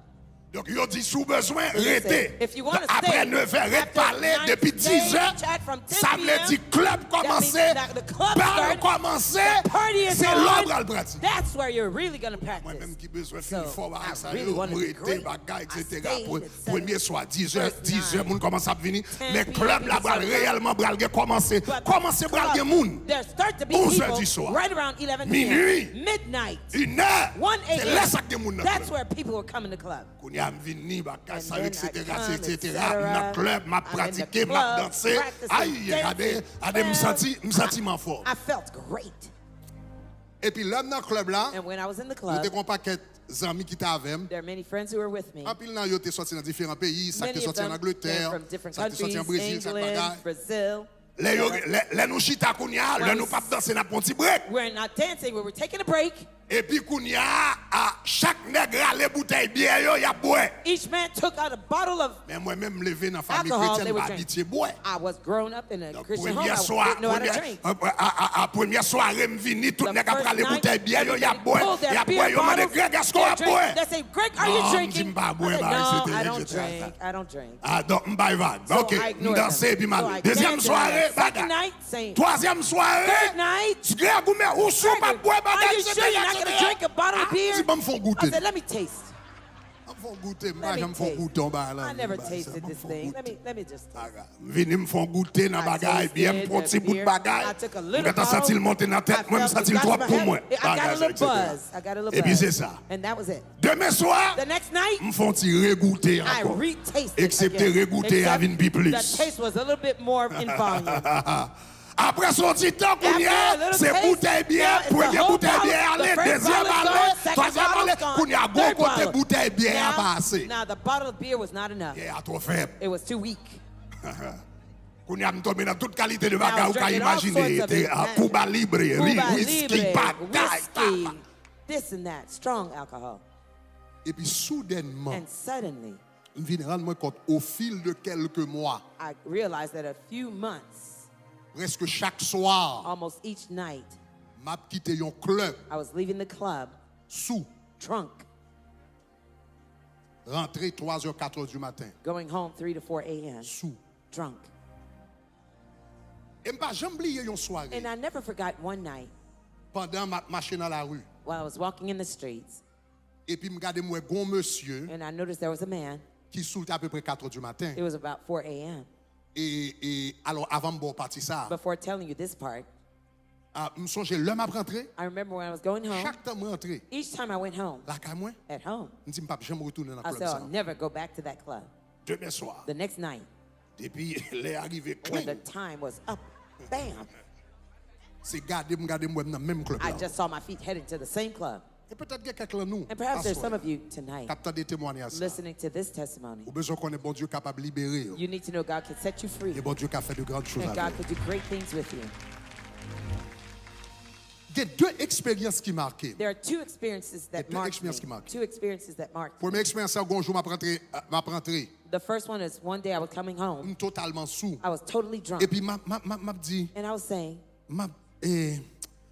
Donc yo dit sous besoin he said, arrêter. if you wanna Après stay, 9h arrête after parler 9, depuis 10h. chat from 10 Ça veut dire club commencer, that the club bal started, commencer, party is c'est on. l'ordre à le pratique. That's where you're really going to Moi-même practice. qui besoin So, faire fort I ça really yo wanted to be m'arrêter great. bagaille I etc. stayed at Premier soir 10h, 10h 9, moun commence à venir, 10 mais p.m. club là bral people réellement bral commencer. But Commencer bral gen moun. There start to be 11 people du soir. right around 11 Minuit. p.m. Midnight. 1h. 1 C'est là a.m. ça que moun nan That's club. where people were coming to club. Qu'on y a vini bagaille ça And etc. then I come, etc. etc. Dans club m'a I'm in the pratiqué, m'a club, dansé. practicing, Aïe, dancing. regardez, me senti m'en fort. I felt great. Et puis l'homme dans le club là, And when I was in the yo te club, kon paquet amis qui ta avec. there are many friends who were with me. En pile nan yo te sorti dans différents pays, ça te Many of sorti en them Angleterre, came from different ça te sorti countries, en Brésil, ça England, bagaille. Brazil. Les nous chita kounya, les nous pas danser n'a pas petit break. We're not dancing, we were taking a break. Et puis kounya, chaque nègre a les bouteilles bière yo y a boire. Each man took out a bottle of Mais moi-même levé dans famille alcohol they chrétienne, would pas drink. habitué boire. I was grown up in a Donc Christian home. première I soirée, didn't know how to drink. première soirée me vini, tout The nègre a first pris les night, bouteilles bière yo y a everybody boire. pulled their Y a beer boire, yo m'a dit bottles, Greg, est-ce qu'on a they drink. boire? They say, Greg, are Non, you me drinking? dit m'pas boire, I said, bah, no, c'était- I don't j'étais drink. à I don't drink. Ah, donc, m'bay vague. So Ok, I ignored m'danse, them. puis So mal. I Deuxième danced soirée, and second bagarre. night, same. Troisième soirée, Third night, Greg, ou mais ou sou pas boire, are bagarre, you sure you're not going to drink a bottle of beer? Si bon me font I goûter. said, let me taste. Me font goûter, Let moi me j'aime font taste. goûter en bas là. I never Bah, tasted ça, me this font thing. goûter. Let me just taste. Vini me font goûter dans I bagaille, bien me tasted prend petit the bout de beer. bagaille. I took a little Quand senti le monter dans la tête, moi me senti le trop pour moi. I got a Bagaille, little etc. buzz. I got a little Et puis buzz. c'est ça. And that was it. Demain soir, The next night, me font tirer goûter I encore. retasted Excepté again. regoûter à vin plus plus. The taste was a little bit more in volume. Après son petit temps qu'on y After a a, little c'est taste, bouteille bière, now it's the première whole bouteille bottle, bière, the allez, first deuxième bottle is allez, gone, second troisième bottle allez, is gone, qu'on y a gros third côté bottle. bouteille bière à passer. Now the bottle of beer was not enough. Et à trop faible. It was too weak. Qu'on y a tombé dans toute qualité de Now I bagarre, was ou qu'à drinking all imaginer, sorts of était it. à Cuba Libre, Cuba whisky, Libre, bagaille, whiskey, this and that, strong alcohol. Et puis soudainement, And suddenly, je viens rendre moi compte, au fil de quelques mois, I realized that a few months, presque chaque soir, almost each night, m'a quitté un club, I was leaving the club sous, drunk, rentré 3h, 4h du matin, going home 3 to 4 a.m. sous. drunk. Et m'a jamais oublié une soirée, And I never forgot one night pendant ma marché dans la rue, while I was walking in the streets, et puis m'gade moi gon monsieur and I noticed there was a man. qui sous à peu près 4h du matin. It was about 4 a.m. Et alors avant de partir ça, Before telling you this part, me songe l'homme a rentré, I remember when I was going home, chaque temps rentré, each time I went home, la ka moi, at home, me dit m'pas jamais retourner dans I le club said, ça. I'll never go back to that club. Demain soir, The next night, depuis les arrivé when the clean, time was up, bam, c'est garder moi dans même club I là. just saw my feet heading to the same club. Et peut-être qu'il y a quelqu'un de nous, And perhaps there's some of you tonight capteur des témoignages ça. listening to this testimony. Ou besoin qu'on est bon Dieu capable de libérer. You need to know God can set you free, Et bon Dieu qui a fait de grandes choses and God avec. could do great things with you. Il y a deux expériences qui marquent. There are two experiences that deux marked me. expériences qui marquent. Two experiences that marked me. Première expérience, c'est un jour m'a rentré The first one is one day I was coming home. totalement sous. I was totally drunk. Et puis m'a dit, And I was saying,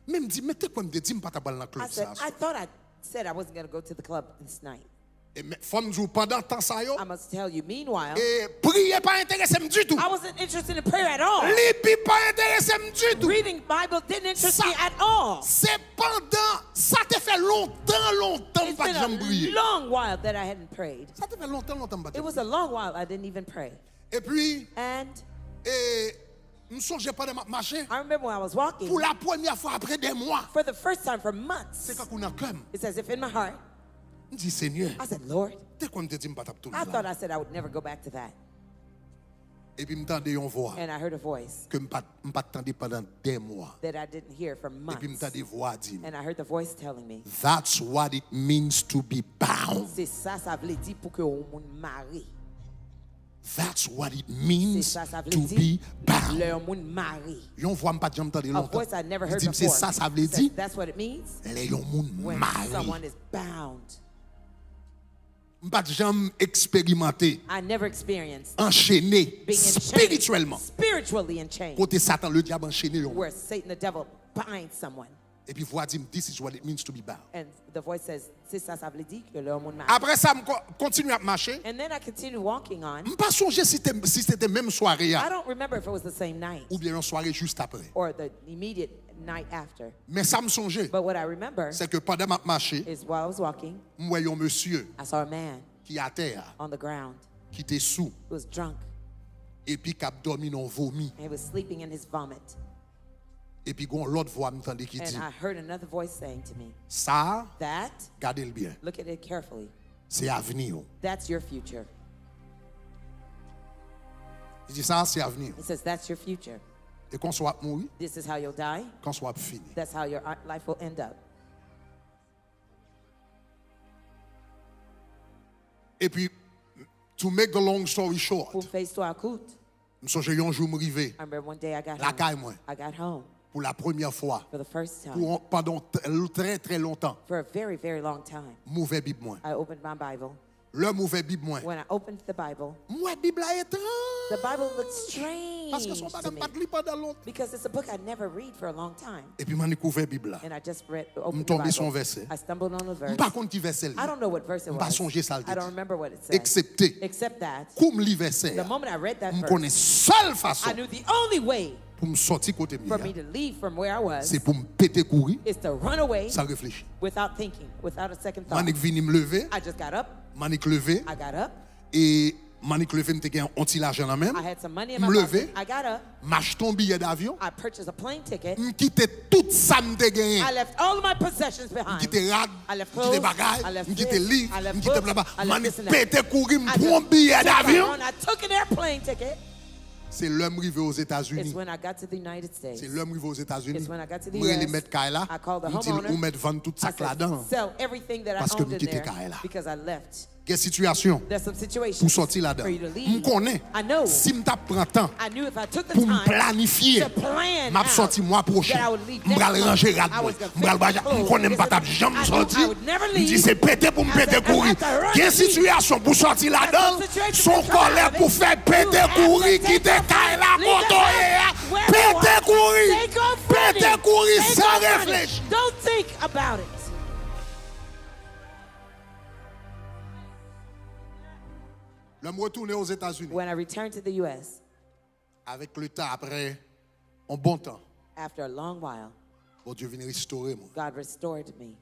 même dit, mettez quoi me dit, me pas ta balle dans le I club said, ça. I thought I said I wasn't going to go to the club this night. Et faut me dire pendant temps ça yo. I must tell you, meanwhile, Et prier pas intéressé du tout. I wasn't interested in prayer at all. Lire pas intéressé du tout. Reading Bible didn't interest me at all. C'est pendant ça te fait longtemps It's pas been jamais prier. a long while that I hadn't prayed. Ça te fait longtemps pas. It was a long while I didn't even pray. Et puis And me songe pas de marcher I remember when I was walking, pour la première fois après des mois. for the first time for months, C'est quand on a comme it's as if in my heart, me dit Seigneur, I said, Lord, t'es quoi me te dit me pas taper tout I thought là. I said I would never go back to that. Et puis me tendait une voix And I heard a voice que me pas tendé pendant des mois. that I didn't hear for Et puis me months. tendait voix dire And I heard the voice telling me, that's what it means to be bound. c'est ça, ça veut dire pour que on marie. That's what it C'est means ça, ça veut to be dire bound. le monde marie. Yon voix me pas jamais entendu A longtemps. voice I never Il heard dit c'est before. ça veut says dire that's what it means les yon moun when mari. someone is bound. Pas jamais expérimenté I never experienced enchaîné being in spirituellement. chains, spiritually in chains, Côté Satan le diable enchaîné yon. where Satan the devil binds someone. Et puis voix dit this is what it means to be bound. And the voice says, c'est ça, ça veut dire que le monde marie. Après ça me continue à marcher. And then I continue walking on. Me pas songer si c'était même soirée I don't remember if it was the same night ou bien une soirée juste après. or the immediate night after. Mais ça me songeait, But what I remember c'est que pendant ma marché, is while I was walking, moi un monsieur I saw a man qui à terre, on the ground qui était sous who was drunk et puis qui a dormi dans vomi and he was sleeping in his vomit. et puis gon l'autre voix m'entendait qui dit And I heard another voice saying to me, ça that, gardez le bien, look at it carefully, c'est avenir. that's your future. Il dit ça c'est avenir. It says that's your future. Et qu'on soit mourir, This is how you'll die. qu'on soit fini. That's how your life will end up. Et puis to make the long story short, Pour faire histoire courte, me songe un jour me rivé I remember one day I got la home. caille moi I got home pour la première fois for the first time. pendant très longtemps. For a very, very long time. Mauvais Bible moi. I opened my Bible. Le mauvais Bible moi. When I opened the Bible, Moi Bible est the Bible looked strange parce que son to madame me pas de pendant longtemps. because it's a book I'd never read for a long time. Et puis, je découvert la Bible. And I just opened the tombé sur un Bible. verset. I stumbled on a Je verse. ne sais pas qui verset. I don't know what verse it Je ne pas was. songer ça. I don't remember what it said. Excepté, Except that, comme le verset, the moment I read that je connais verse, seule façon I knew the only way pour me sortir côté for me mien. to leave from where I was C'est pour me péter courir, is to run away sans réfléchir. without thinking, without a second thought. Manik vini me lever, I just got up. manik lever, I got up. et manik lever me te gen un petit l'argent dans même. I had some money in my Me pocket. lever, I got up. m'acheter un billet d'avion, I purchased a plane ticket. me quitter tout ça me te gagné. I left all of my possessions Me behind. quitter rad, I left me quitter clothes. bagaille, I left me quitter this. livre, I left me quitter books. blabla. I left Manik this and that. péter courir, me I prends un just billet took d'avion. on. I took an airplane ticket. C'est l'homme arrivé aux It's États-Unis. when I got to the United States. C'est l'homme arrivé aux États-Unis. It's when I got to the Moi, les US. mettre Kaila. I called the Me dit, homeowner. on met vendre tout ça I said, là-dedans. sell everything that I Parce que owned me in quitter there Kaila. because I left. Quelle situation There's some situations pour sortir là-dedans? for you to Je leave. connais. I know. Si je prends temps I knew if I took the pour me time planifier, to plan m'a out sorti mois prochain. that I would leave Je vais next month, ranger rad I moi. was gonna Je vais fix my je clothes. connais pas ta Because jambe I knew sorti. I would never Je dis leave. c'est pété pour me I péter said, I courir. have to run Quelle to leave. situation pour sortir là-dedans? That's the situation Son to come out colère of it. pour faire You péter have courir, to quitter take Kaila, off, leave the house, where you péter are. courir, Take off running. péter courir Take sans off running. réfléchir. Don't think about it. L'homme retourné aux États-Unis When I returned to the U.S., avec le temps après un bon temps. after a long while, Bon Dieu vient restaurer moi. God restored me.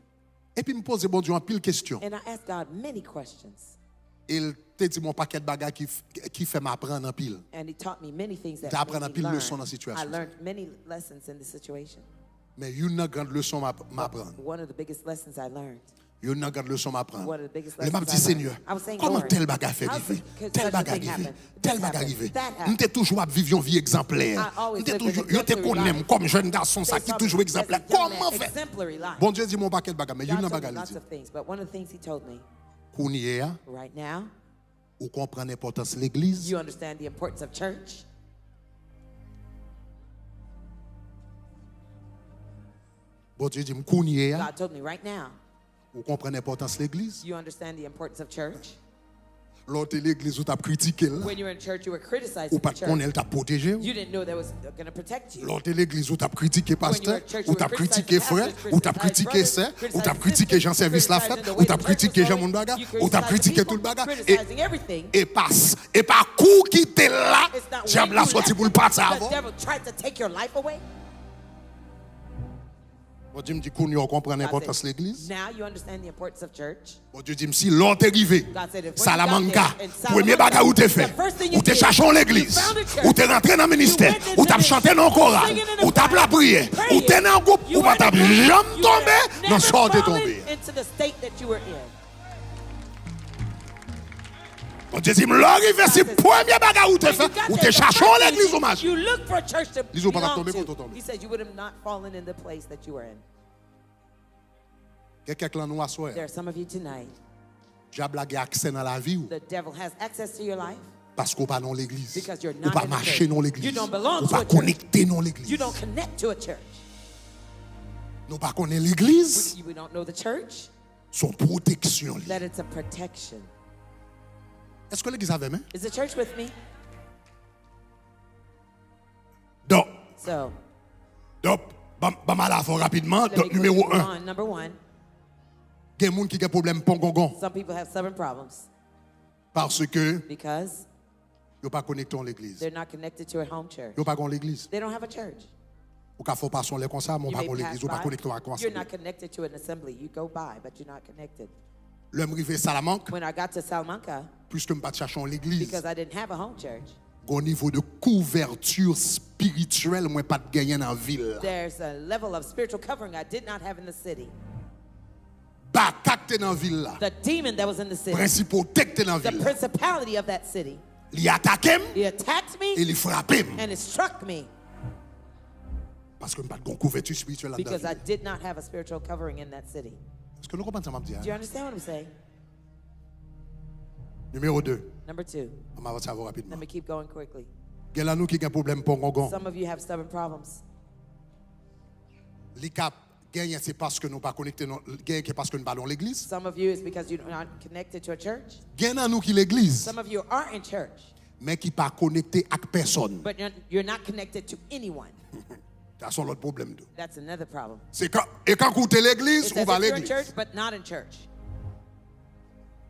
Et puis me pose bon Dieu en pile question. And I asked God many questions. Il te dit mon paquet de bagages qui fait m'apprendre en pile. And he taught me many things that T'apprends made un pile me leçon dans learn. la situation. I learned many lessons in the situation. Mais une grande leçon m'apprendre. One of the biggest lessons I learned. Une grande leçon m'apprendre. One of the biggest Le m'a lessons dit I Seigneur, learned. I was saying, comment Lord, tel bagage fait how arriver? could Tel such a bagage thing arriver. happen? Tel This bagage happened. arriver. That happened. M'était toujours à vivre une vie exemplaire. I always M'était lived an toujours, yo te exemplary connais life. comme jeune garçon ça They qui taught me toujours as a exemplaire. young man, Comment faire? exemplary life. Bon Dieu dit mon paquet de bagages, mais God une told me bagage lots dit. of things, but one of the things he told me Qu'on y est, right now, ou comprend l'importance de l'église. you understand the importance of church. Bon Dieu dit qu'on y est, God told me right now, ou comprend l'importance de l'église. you understand the importance of church. L'autre l'église où t'as critiqué. When you were in church, you were Ou criticizing pas the qu'on church. elle t'a protégé. You didn't know that was going to protect you. L'autre l'église où t'as critiqué pasteur, church, ou you t'as were critiqué criticizing frère, pastors, ou t'as criticizing critiqué brothers, sœur, ou t'as criticizing critiqué Jean sisters, Service la criticizing fête, the ou way t'as the church critiqué was Jean going, mon baga, you ou t'as criticized critiqué people, tout le baga. criticizing everything. Et pas coup qui t'est là, It's not diable when l'a you sorti left pour le passer the avant. devil tried to take your life away. Bon Dieu me dit qu'on y comprend God l'importance de said, l'église. now you understand the importance of church. Bon Dieu dit si l'autre est arrivé, God said, if when you Salamanca, got there in premier Salamanca, bagage où t'es fait, the first thing you où t'es did, cherché en you l'église, found a church, où t'es rentré dans le ministère, you went into où t'as the chanté dans le choral, singing in the où t'as la prière, praying, où t'es dans un groupe, you où pas were t'as in a group, jamais you tombé, would have dans ce sort de never fallen tombé. into the state that you were in. Bon Dieu dit, l'arrivée, c'est le premier bagage où t'es When fait, you got où there, t'es the cherché first en thing l'église au match. you look for a church to Ils ont pas belong tombé to. quand on tombe. He said you would have not fallen in the place that you were in. Quelqu'un qui nous assoit, There are some of you tonight. diable a accès dans la vie ou The devil has access to your life parce qu'on pas dans l'église, because you're ou not pas in the marcher church. dans You l'église, don't belong ou to pas a church. connecter dans You l'église. don't connect to a church. Nous pas connaître l'église, We don't know the church, son protection. li. that it's a protection. Est-ce que l'église avait main? Is the church with me? Donc, So, bah mal à faire rapidement. let me Donc, go numéro to 1, number one. il y a des gens qui ont des problèmes pongongon Some people have stubborn problems parce que because ils n'ont pas connecté à l'église. they're not connected to a home church. Ils n'ont pas dans l'église. They don't have a church. Ou qu'à faire passer les comme ça, mais You pas may dans pass l'église, ou pas by. connecté à quoi. You're not connected to an assembly. You go by, but you're not connected. L'homme arrivé Salamanque, When I got to Salamanca, puisque je ne pas chercher en l'église, because I didn't have a home church, au niveau de couverture spirituelle, moi pas de gagner dans la ville. there's a level of spiritual covering I did not have in the city. Bakak te dans la ville là. The demon that was in the city, Principauté te dans la the ville. principality of that city, Il attaqué he attacked et me il frappé and it struck me parce que je pas de couverture spirituelle là-dedans. because I did not have a spiritual covering in that city. Est-ce que nous comprenons ça m'a dit? Do you understand what I'm saying? Numéro 2, Number two, on va savoir rapidement. let me keep going quickly. Il y a nous qui ont un problème pongongon. Some of you have stubborn problems. Les cap gagner c'est parce que nous pas connectés gagner c'est parce que nous pas dans l'église. Some of you is because you're not connected to a church. Gagner nous qui l'église Some of you are in church, mais qui pas connecté avec personne. but you're not connected to anyone. C'est son autre problème. That's another problem. C'est quand et quand vous êtes l'église It's ou as pas if you're in l'église. church, but not in church.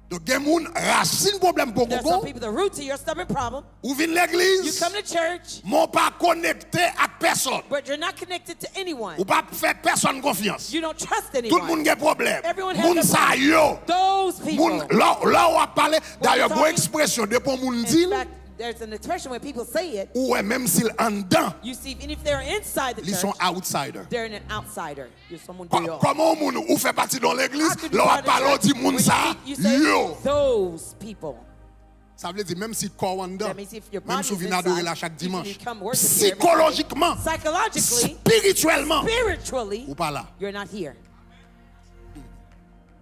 Donc il y a des gens racine problème There's some pongongon people, the root to your stubborn problem, ou viennent you l'église. come to church, Mon pas connecté avec personne. but you're not connected to anyone. Ou pas faire personne confiance. You don't trust Tout le monde anyone. a problème. Everyone has Moun a sa problem. yo. Those Moun people. là on a parlé d'ailleurs talking- bonne expression de pour moun In dit fact, there's an expression when people say it, ou même s'il en dedans, you see, even if they're inside the ils sont church, outsider. they're an outsider. You're someone dehors. Comment moun ou fait partie dans l'église, How could you là on find a parle church dit when moun you sa speak, you say, yo. those people. Ça veut dire même si corps en dedans, That means if your même body si is vous venez adorer là inside, chaque even dimanche, you come worship here every Sunday, psychologiquement, psychologically, spirituellement, spiritually, ou pas là. you're not here.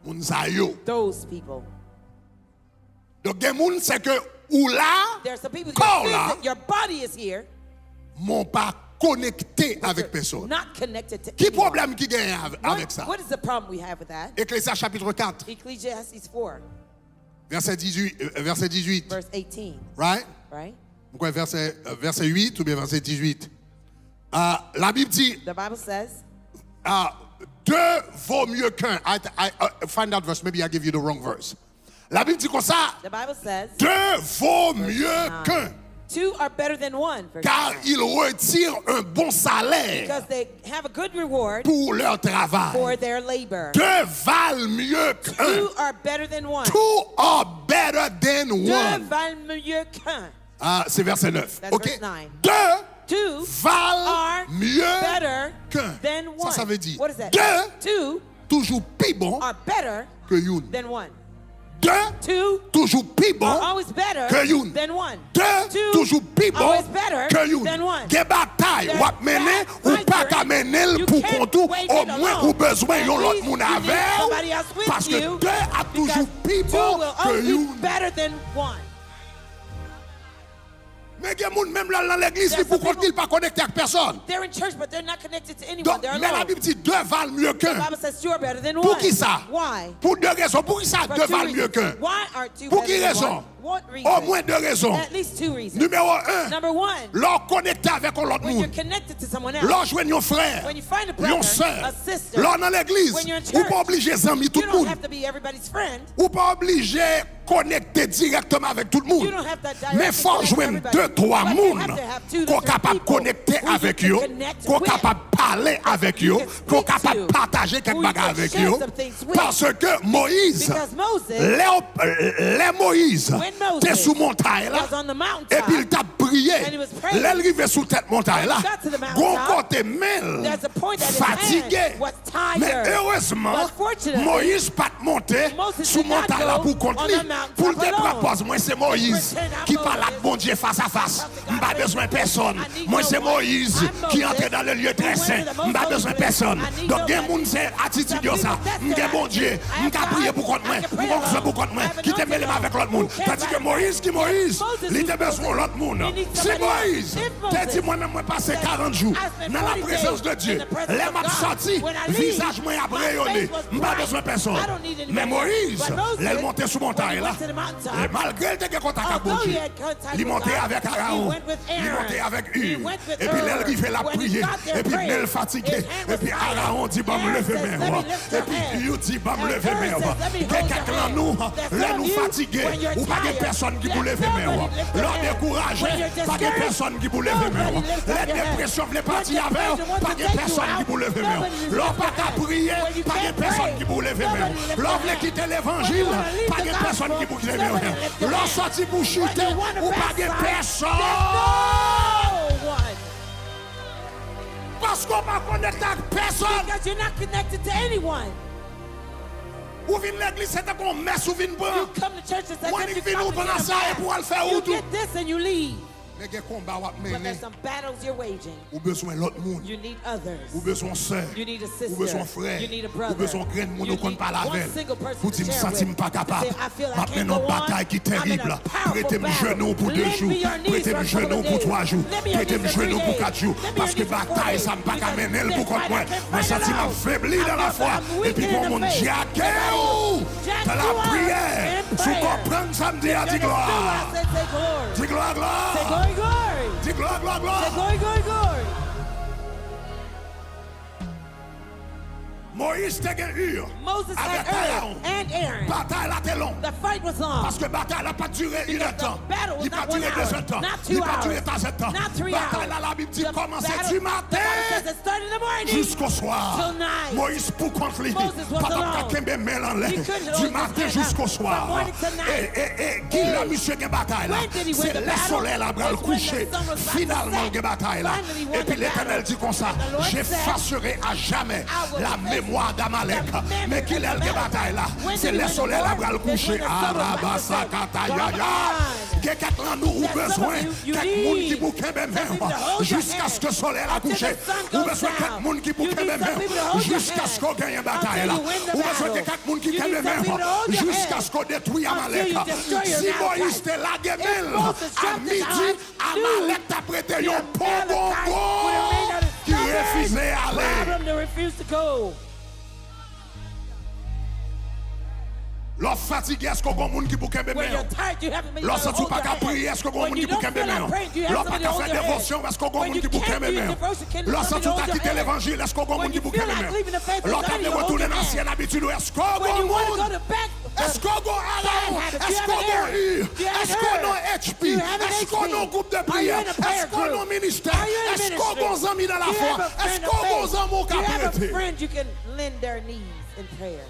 Moun sa yo. Those people. Donc des moun c'est que ou là, There are some people, corps your, là, physic- your body is here, m'ont pas connecté but avec you're personne. not connected to Qui anyone. problème qui gagne avec ça? What is the problem we have with that? Ecclésias chapitre 4, Ecclesiastes 4, verset 18, verse 18, right? right? Pourquoi verset 8 ou bien verset 18? La Bible dit, The Bible says, deux vaut mieux qu'un. I find that verse, maybe I give you the wrong verse. La Bible dit comme ça, the Bible says, deux vaut mieux qu'un, two are better than one, verse car 9, ils retirent un bon salaire because they have a good reward pour leur for travail. their labor. Deux valent mieux qu'un. Two are better than one. Two are better than Deux one. valent mieux qu'un. C'est verset 9. That's OK? verse 9. Deux Two valent are mieux better qu'un. than one. Ça veut dire What is that? deux Two toujours plus bon are better que une. than one. Deux Two toujours plus bon are always better que une. than one. Deux Two toujours plus bon always better que une. than one. Des batailles There's ou mener ou fight pas for qu'à it. mener You pour can't contour wage au it moins alone. ou besoin At yon l'autre least moun you need avec somebody else with parce que you, deux a toujours because plus two bon will que always be une. better than one. Mais il y a des gens même là dans l'église qui pour qu'ils pas connectés avec personne. They're in church, but they're not connected to anyone. Donc, They're mais la alone. Bible dit deux valent mieux The qu'un. Bible says two are better than one. Pour qui ça? Why? Pour deux raisons. Pour qui ça For deux two valent mieux reasons. qu'un? Why are two Pour better qui than raison? one? What Au reason? moins deux raisons. At least two reasons. Numéro un, Number one, l'on connecté avec l'autre when you're monde. connected to someone else. L'on joue un frère, When you find a une brother, soeur. a sister, L'on dans l'église. when you're in Ou church, pas obligé d'amis tout you le don't monde. have to be everybody's friend. Ou pas obligé connecter directement avec tout le monde. You don't have to directly Mais faut connect jouer everybody. deux, trois But you monde have to have two to qu'on three capable de people connecter who you avec can eux, connect qu'on with. capable de parler avec you eux, can qu'on speak capable de to, partager who quelques you bagages can avec share eux. some things with. Parce que Moïse, Because Moses, les Moïse, when Moses t'es sous montagne là, was on the et mountaintop, puis il t'a prié. and he was praying. L'arrivée sous tête montagne là, When he got to the mountaintop, gon côté mêle, there's a point that his fatigué. hand was tired. Mais heureusement, But fortunately, Moïse pas monté Moses sous did not montagne là go pour contre on lui. the mountaintop Pour te alone. proposer, moi c'est Moïse qui parle avec bon Dieu face à face. M'pas besoin de personne. Moi c'est Moïse qui entre dans le lieu très saint. M'pas besoin de personne. Donc des gens c'est attitude de ça. M'pas bon Dieu, m'pas prier pour contre moi, m'pas pour contre moi, qui te mêle avec l'autre monde. Tandis que Moïse qui Moïse, il a besoin de l'autre monde. C'est Moïse. T'as dit moi-même moi passé 40 jours dans la présence de Dieu. Les m'a sorti, visage moi après rayonné. M'pas besoin de personne. Mais Moïse, elle montait sous montagne là. Et malgré le que contact avec bon Dieu, il montait avec Aaron, il montait avec Hur. Et puis elle fait la prière. Et puis elle fatigué. Et puis Aaron dit bah me lever main. Et puis Hur dit bah me lever main. Quelqu'un nous, là nous fatigués, ou pas de personne qui vous lever main. Leur découragé, pas de personne qui vous lever main. La dépression voulait partir avec, pas de personne qui vous lever main. Leur pas qu'à prier, pas de personne qui vous lever main. Leur voulait quitter l'évangile, pas de personne qui vous lever main. Leur sorti pour chuter, ou pas de personne. no one. Parce qu'on va connecter avec personne. Because you're not connected to anyone. Ou vient l'église, c'est qu'on messe ou vient You prendre. come to church and say, Moi, "Let il you vient come nous and prendre get a ça et pour le faire bath." ou You tout. get this and you leave. Mais il y a combat à But mener. there's some battles you're waging. Ou besoin de l'autre monde. You need others. Ou besoin de soeur. You need a sister. Ou besoin de frère. You need a Ou brother. besoin de graine, You nous ne need pas la one veille. single person Pour to dire, je me share sens with. pas capable. To say, I feel I can't Maintenant, go on. bataille qui est I'm in a terrible. powerful Prêtez-moi battle. genou pour 2 Lend jours. me your knees Prêtez-moi for a couple genou of pour days. 3 jours. Lend me your Prêtez-moi knees for genou 3 pour days. 4 jours. Lend me your Parce que knees for 4 bataille, days. ça me pas qu'à mener Because pour contre fight, moi. I can't Moi, fight senti m'a alone. faibli dans la foi. I'm Et puis, weak in mon the monde, faith. Jacques, Jack de la you up prière. in Sous prayer. comprendre samedi à You're dire gonna do gloire. what I said, say glory. Dis gloire, Say gloire. glory, glory. Dis gloire, gloire, Say gloire. glory, glory, glory. Moïse te guéri. Moses had Avec Aaron. Aaron and Aaron. Bataille là, t'es long. The fight was long. Parce que la bataille n'a pas duré une heure de temps. the battle was Il n'a not pas duré 1 2 hour, heures de temps. not 2 Il n'a pas duré hours, 3 heures de temps. not 3 Bataille hours. là, la Bible dit The commencer battle- du the Bible says matin it started in the morning. jusqu'au soir. Till night. Moïse pour contre lui. Moses was Papa alone. pas qu'un mêle en l'air. He couldn't Du hold his matin hand jusqu'au up soir. from morning to night. Et qui l'a monsieur qui bataille là? When did he win C'est the le battle? soleil là, bras le It's when the coucher. sun was about to Finalement, set. qui bataille là. Finally won Et puis the l'Éternel battle. dit comme ça, And the Lord said, j'effacerai à jamais I will la erase mémoire d'Amalek. the memory Mais qui of l'a the qui battle. bataille là? When C'est did he le win the soleil là, war? bras le It's when coucher. the sun was about to set. Arabasakatayaya. Come on. Quelqu'un nous ou That some besoin, of you quelqu'un monde qui need bouquet même something to hold your jusqu'à hand ce que le soleil a until couché. the sun Ou goes besoin quelqu'un down. monde qui You bouquet need même some people to hold your jusqu'à ce qu'on hand gagne une bataille until là. you win the Ou besoin battle. quelqu'un monde qui You gagne need même some people to hold your jusqu'à hand ce qu'on détruit until Amalek. you destroy your Si Moïse Amalekite. te la guémel, If Moses à dropped his midi, arms, Amalek t'a prêté the un Amalekite would have made bonbon out of qui refusait stubborn aller. problem to refuse to go. Lorsque fatigué, est-ce qu'on a un monde qui bouquet When même? you're tired, you haven't been able Lorsque to tu hold pas your qu'à prier, hand. est-ce qu'on a un When monde you qui don't bouquet feel like même? praying, do you have Lorsque somebody tu to hold fais your dévotion, hand? est-ce qu'on a un When monde you qui bouquet can't do même? devotion, can Lorsque somebody tu hold as your quitté hand? l'évangile, est-ce qu'on a un When monde qui you bouquet feel like même? leaving the faith, Lorsque tu somebody as to hold retourné your dans hand. l'ancienne habitude, est-ce qu'on a When un you want to go monde? to back, Est-ce qu'on a Aaron? habit, Est-ce you qu'on have an a Aaron, U? you have Est-ce an qu'on Aaron, a HP? you have an Est-ce qu'on a un HP? groupe de Are you prière? in a prayer Est-ce qu'on a un group? ministère? Are you in a Est-ce qu'on a ministry? des amis dans la Do you have foi? a Est-ce friend of qu'on a des faith? amours Do you have a prêter? friend you can lend their knees in prayer?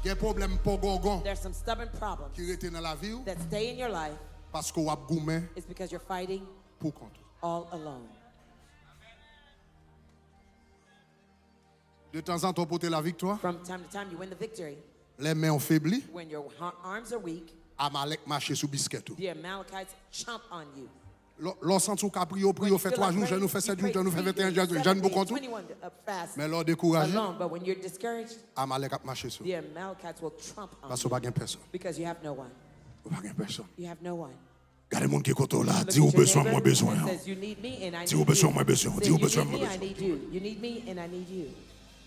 Il y a un problème pour Gorgon There's some stubborn problems qui était dans la vie that stay in your life. parce qu'on a goumé It's because you're fighting pour contre. all alone. De temps en temps, pour la victoire, From time to time, you win the victory. les mains ont faibli, When your arms are weak, Amalek marche sous biscuit. the Amalekites chomp on you. Lorsqu'on a prié, on fait 3 jours, je nous fais 7 jours, je nous fais 21 jours, je ne peux pas tout. Mais lors découragé, Alone, but when you're discouraged, Amalek a marché sur. the Amalekites will trump on Parce you qu'il n'y a personne. because you have no one. Pas de personne. You have no one. Regardez mon qui est côté là, Look dis au at your besoin, moi neighbor besoin. and says, you need me and I Dis need au besoin, you. moi besoin. Say, Dis au you besoin, need moi me, I besoin. need you. You need me and I need you.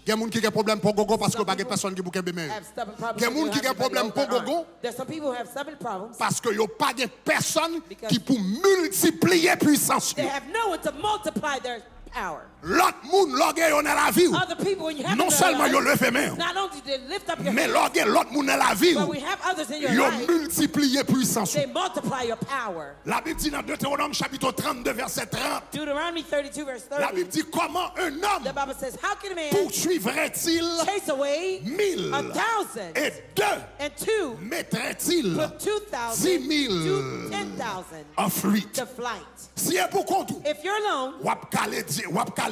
Il y a des gens qui ont problème pour gogo parce que pas de personne qui bouquet bien. Have stubborn Il y a problems. des gens qui ont problème pour gogo There's some people who have stubborn problems. parce que y a pas de personne qui pour multiplier puissance. They have no one to multiply their power. L'autre monde logé dans la vie. Other people, when you have Non seulement yo levé main, not only do they lift up your mais hands, logé l'autre monde dans la vie. but we have others in your Yo life. multiplier puissance. They multiply your power. La Bible dit dans Deutéronome chapitre 32 verset 30. Deuteronomy 32 verse La 30. Bible dit comment un The homme Bible says, how can a man poursuivrait-il chase away 1000 1,000 et deux and two mettrait-il put 2,000 10,000 to 10,000 en fuite? to flight? Si est pour compte, If you're alone, wap kale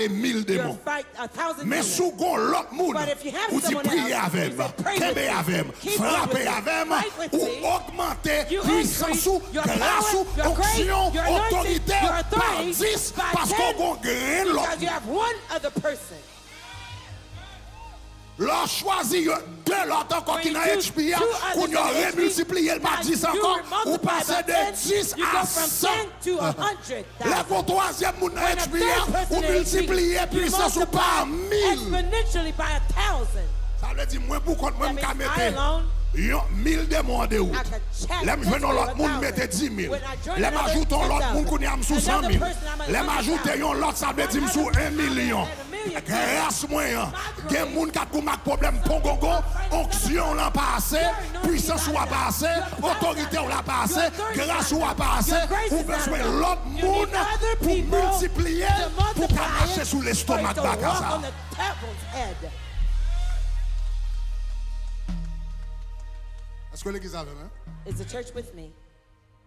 1000 you'll démons. fight 1,000 Mais demons. sous gon l'autre monde, But if you have ou dit someone prier else, avec, you say, pray with kembe me, avec, keep on frapper with me, avec, fight with ou me, augmenter you puissance ou increase your grâce power, ou your grace, onction, your anointing, autorité your par authority 10 by parce 10, qu'on gon grain because l'autre. you have one other person. L'on choisit deux l'autre encore qui When n'a you HP, do two qu'on others a in HP, remultiplié par 10 you encore, ou multiply passer by de 10, 10 you go à from 100. 10 to 100,000. La pour troisième moun When a HP, third person ou in multiplier HP, you puissance ou par multiply 1000. exponentially by 1,000. Ça veut dire, moi, pour contre moi, That je means I mettre alone, 1000 démons de route. I could check L'aime this jouer dans way l'autre monde, 1,000. mettez 10 000. When I join L'aime another ajouter l'autre 10,000. monde, qu'on y a sous 100 Another 000. person, I'm at L'aime 100,000. ajouter l'autre, ça veut dire sous 1 million. Grâce moi, il y a des gens qui ont un problème pour gogo, onction l'a passé, puissance ou a passé, autorité ou l'a passé, grâce ou a passé, ou besoin l'autre monde pour multiplier, pour pas marcher sous l'estomac de Bakaza. Est-ce que l'église a vu, hein? Is the church with me?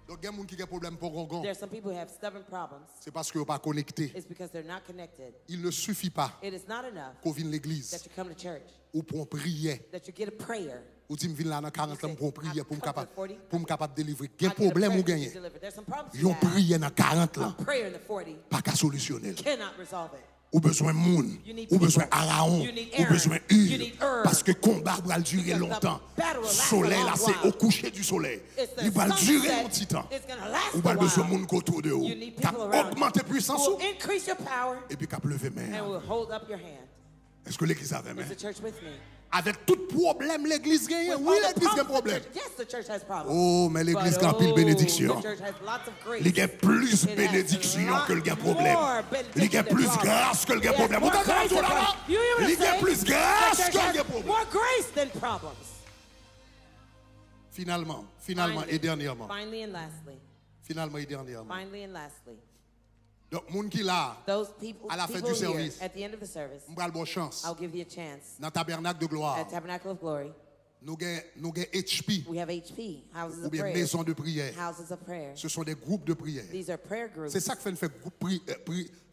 Donc, il y a des gens qui ont un problème pour gogo. There are some people who have stubborn problems. C'est parce qu'ils ne sont pas connectés. It's because they're not connected. Il ne suffit pas It is not enough qu'on vienne l'église that you come to church, ou pour prier. that you get a prayer. Ou tu me viens là dans 40 ans pour prier, pour me Come capable to 40. pour me capable de délivrer. Il y a I un get a problème prayer ou to gagner. deliver. There's some problems Ils you ont have. prié dans 40 A ans, prayer in the 40 pas qu'à solutionner. cannot resolve it. Ou besoin de monde, You need ou besoin people. Araon, You need ou Aaron. besoin You need Hur. Ur. Parce que le combat va durer Because the longtemps. battle will last a Soleil là, long c'est while. au coucher du soleil. It's the Il va sunset. durer un petit temps. It's gonna last Ou a pas besoin de while. monde autour de vous. You need Qui people around augmenter you puissance who will increase your power et puis qui lever main. and will hold up your hand. Est-ce que l'église avait main? Is the church with me? Avec tout problème, l'église gagne. With Oui, all the l'église a un problems, problème. the church- Yes, the church has problems. Oh, mais l'église But, a pile oh, bénédiction. the church has lots of grace. Il y a plus It has bénédiction a que le lot gars problème. more Il y a benediction plus than grâce que le gars It has problème. Vous more entendez grace tout than là-bas? problems. You hear what Il I'm y a saying? plus The grâce church que le has gars problème. more grace than problems. Finalement Finally, et dernièrement. Finally and lastly. Finalement et dernièrement. Finally and lastly. Donc, moun qui là, Those people, à la fin people du here, service, at the end of the service, on va bonne chance. I'll give you a chance. Dans le tabernacle de gloire, At Tabernacle of Glory, nous avons HP, we have HP, houses ou of bien prayer. maison de prière. Houses of prayer. Ce sont des groupes de prière. These are prayer groups. C'est ça que fait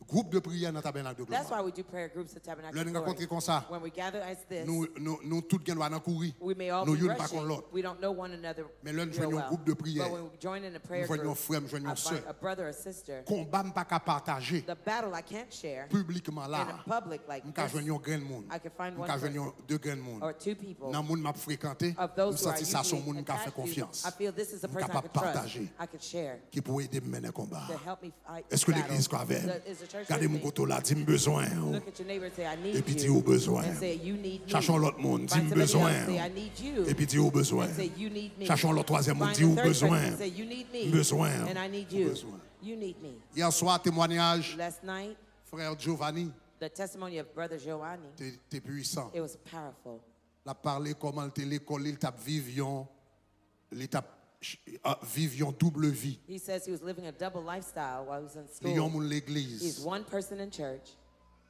groupe de prière dans le tabernacle de That's gloire. why we do prayer groups at Tabernacle Là, of nous Glory. rencontrons comme ça. When we gather as this, Nous tous qui doivent courir. we may all Nous be ne pas contre rushing. l'autre. We don't know one another Mais là, nous real joignons un well. groupe de prière. But when we join in a prayer Nous joignons un group, frère, nous joignons I une find sœur. a brother or sister. Combat pas qu'à partager The battle I can't share publiquement in là. a public like Nous avons this, joigné un grand monde. I can find Nous one avons joigné person deux grands monde. or two people Dans le monde m'a fréquenté, of je those who are sens ça son usually monde qui a fait attached to. confiance. I feel this is a Nous person I capable can trust, partager. I can share, Qui pourrait aider à mener le combat. to help me fight Est-ce que the l'église battle. est avec? Is the church Regardez with mon me? côté là, dis-moi besoin. Look at your neighbor and say, I need Et puis dis you. au besoin. And say, you need me. Cherchons l'autre monde, Find dis-moi somebody besoin. else, say, I need you. Et puis dis au besoin. And say, you need me. Cherchons le troisième monde, Find dis au the third person besoin. and say, you need me. Besoin. And I need you. Besoin. You need me. Hier soir, témoignage, Last night, frère Giovanni, the testimony of Brother Giovanni, t'es puissant. it was powerful. Il a parlé comment l'école, il tape vivion double vie. He says he was living a double lifestyle while he was in Il y a school. un He's l'église, one person in church,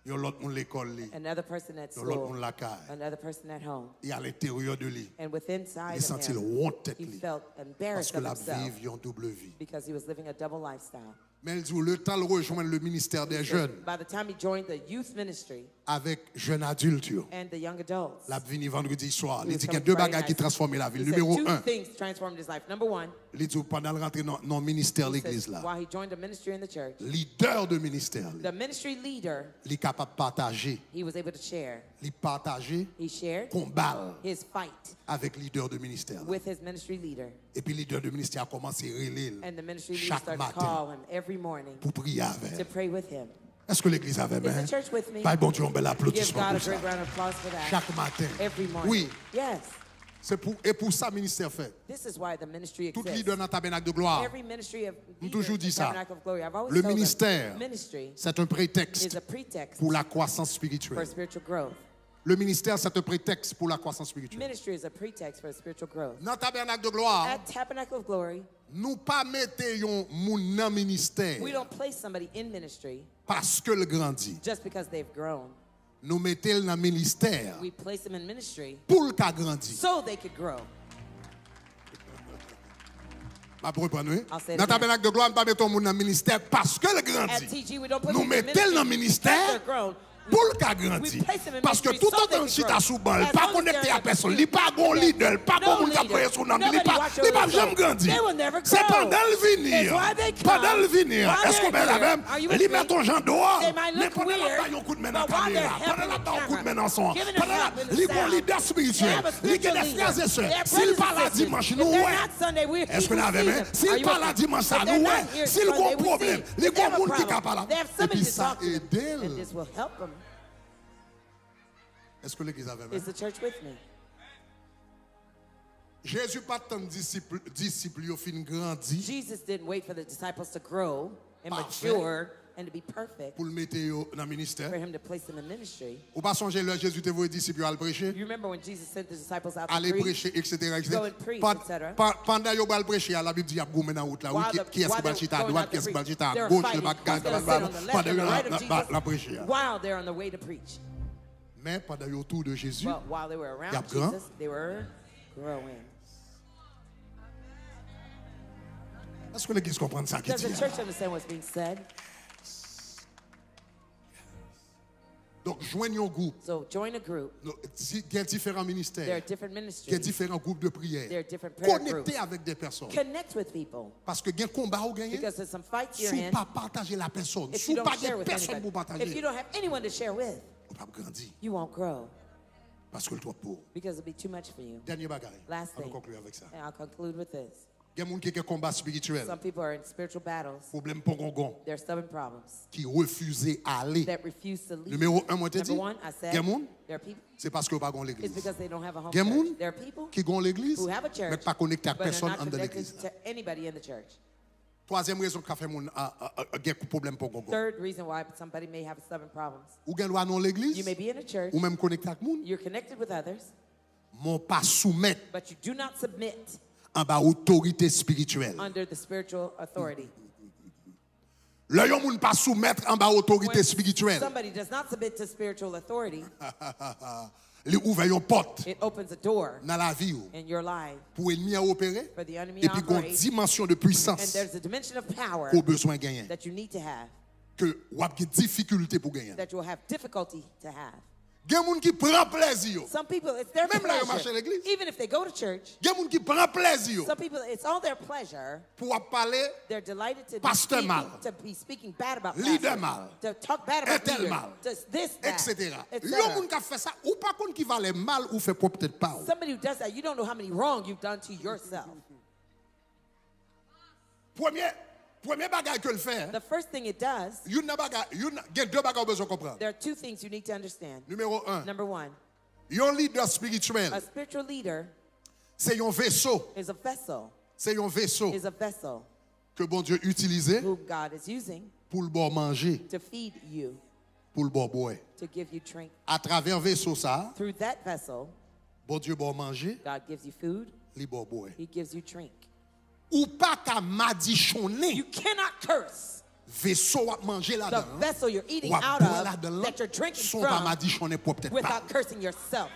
il y a l'autre l'école, another person at il y a l'autre school, la caille. another person at home. Et à l'intérieur de lui, And with inside il of sentit le him, honte tête he lui. felt Parce embarrassed que of la himself vie en double vie. because he was living a double lifestyle. Mais il dit, le temps de rejoindre le ministère des jeunes, By the time he joined the youth ministry, avec jeunes adultes. and the young adults. La vini vendredi soir. He Il was dit qu'il y a coming deux Friday bagages qui night. transforment la ville. He said Numéro two 1, things transformed his life. Number one, il dit pendant le rentrer dans le ministère de he l'église says, là. while he joined the ministry in the church, Leader de ministère, the ministry leader, il est capable de partager, he was able to share. il partager, He shared combat his fight avec leader de ministère. Là. with his ministry leader. Et puis leader de ministère a commencé à relayer And the ministry leader chaque started to matin call him every morning pour prier to avec. pray with him. Est-ce que l'église avait Is même? the church with me? Pas bon Dieu, un bel Give applaudissement God a pour ça. great round of applause for that. Chaque matin. Every morning. Oui, Yes. c'est pour ça le ministère fait. This is why the ministry Tout exists. leader dans le tabernacle de gloire, Every ministry of j'ai toujours dit ça. Tabernacle of Glory. I've always Le told them, ministère, ministry c'est un prétexte is a pretext pour la croissance for spirituelle. spiritual growth. Le ministère, c'est un prétexte pour la croissance spirituelle. Ministry is a pretext for spiritual growth. Dans le tabernacle de gloire, At Tabernacle of Glory, nous pas mettons un moun dans ministère we don't place somebody in ministry parce que le grandit. just because they've grown. Nous mettons dans le ministère We place them in ministry pour le cas grandi. so they could grow. Ma pour reprendre, oui. I'll say it Dans le again. tabernacle de gloire, nous pas mettons moun dans le ministère parce que le At grandit. TG, we don't put Nous them in mettons dans le ministry ministère because they're grown. pour le cas grandi. We place them in Parce que ministry tout so they autant can si grow. t'as sous balle, As pas long as connecté they're à not personne, you, il pas bon leader, pas no bon moun qui a leader. prié sur nom, Nobody il pas watch your jamais result. grandi. They will never C'est grow. pendant le It's venir. why they come. Pendant le venir. While Est-ce qu'on they're met la here. même? Are you Il with met me? ton Jean dehors. They might Mais look pendant la weird, taille, on coup de main dans la but while they're caméra. Pendant la helping taille, on coup de main dans son. giving a Pendant la help in the les bons sound. leaders They spirituels. have a Les spiritual frères et leader. sœurs. They're S'il brothers parle and à dimanche, sisters. nous If they're ouais. not Sunday, we Est-ce qu'on we avait see même? them. Are S'il you parle with à me? dimanche, ça If they're nous not ouais. here S'il Sunday, a un we problème, see. les If they have a gros monde qui problem, capable. they have Et somebody puis to ça talk to. aide. And this will help them. Est-ce que l'église avait même? Is the church with me? Jésus pas tant de disciples au fin grandi Jesus didn't wait for the disciples to grow and Parfait. mature and to be perfect pour le mettre dans le ministère. for him to place them in ministry. Ou pas songer là Jésus te voyait disciples à le prêcher, You remember when Jesus sent the disciples out to aller preach? prêcher, etc. Go and preach, etc. Pendant qu'ils va le prêcher, la Bible dit à goumé dans route là, While qui est-ce qui va chita à droite, qui est-ce qui va chita à gauche, le bac la prêcher. While they're on the way to preach. Mais pendant le tour de Jésus, Well, while they were y a around grand. Jesus, they were growing. est-ce que l'église comprend ça qui Does the dit? church understand what's being said? Donc joignons un groupe. So join a group. Il y a différents There are ministères, different il y a ministries. différents groupes de prière. There are different prayer Connectez groups. avec des personnes. Connect with people. Parce que il y a un combat à gagner. Because there's some fights you're Si in. pas partager la personne, If si you pas don't share de with personne pour anybody, if you partager, don't have anyone to share with, on va grandir you won't grow parce que le trop pour. because it'll be too much for you. Dernier bagaille. Last On va thing, conclure avec ça. and I'll conclude with this. Il y a des gens qui ont un combat spirituel, Some people are in spiritual battles. problème pongongon, They're stubborn problems qui refusent aller. that refuse to leave. Numéro 1, moi te Number dit, one, I il y a said, des gens, there are people. c'est parce qu'ils n'ont pas It's l'église. because they don't have a home Il y a des church. gens There are people qui ont l'église, who have a church, mais pas connectés à but are personne not en de connected l'église. to anybody in the church. Troisième raison qui a fait mon problème pongongon. Third reason why somebody may have stubborn problems. Ou gen loi non You l'église, may be in a church, ou même connecté avec moun, you're connected with others, mon pas soumettre but you do not submit en bas autorité spirituelle. under the spiritual authority. Le yon moun pas soumettre en bas autorité When spirituelle. somebody does not submit to spiritual authority, Li ouvre yon porte it opens a door dans la vie ou, in your life pour ennemi à opérer for the enemy et to puis gon operate. dimension de And puissance there's a dimension of power qu'on besoin gagner that you need to have, que ou ap gen difficulté pour gagner. that you will have difficulty to have. Gen moun qui prend plaisir yo. Some people, it's their Même là, ils marchent à pleasure. l'église. Even if they go to church, Gen moun qui prend plaisir yo some people, it's all their pleasure. pour ap parler They're delighted to be, Pasteur speaking, mal. to be speaking bad about Leader pastors, mal. to talk bad about Intel leaders, mal. to this, that, etc. etc. Yon moun qui a fait ça ou pas contre qui valait mal ou fait propre peut-être pas. Ou. Somebody who does that, you don't know how many wrong you've done to yourself. Premier bagage que le fait. The first thing it does, Yon nan bagage, gen deux bagages besoin comprendre. there are two things you need to understand. Numéro 1, Number one, yon leader spirituel, a spiritual leader c'est yon vaisseau, is a vessel, c'est yon vaisseau is a vessel que bon Dieu utilise whom God is using pour le bon manger, to feed you, pour le bon boire. to give you drink. À travers vaisseau ça, Through that vessel, bon Dieu bon manger, God gives you food, li bon boire. He gives you drink. Ou pas qu'à madichonner You cannot curse vaisseau à manger the là-dedans. vessel you're eating Ou à out boire of, là-dedans, that you're drinking son pas from, madichonner pour peut-être pas. without cursing yourself.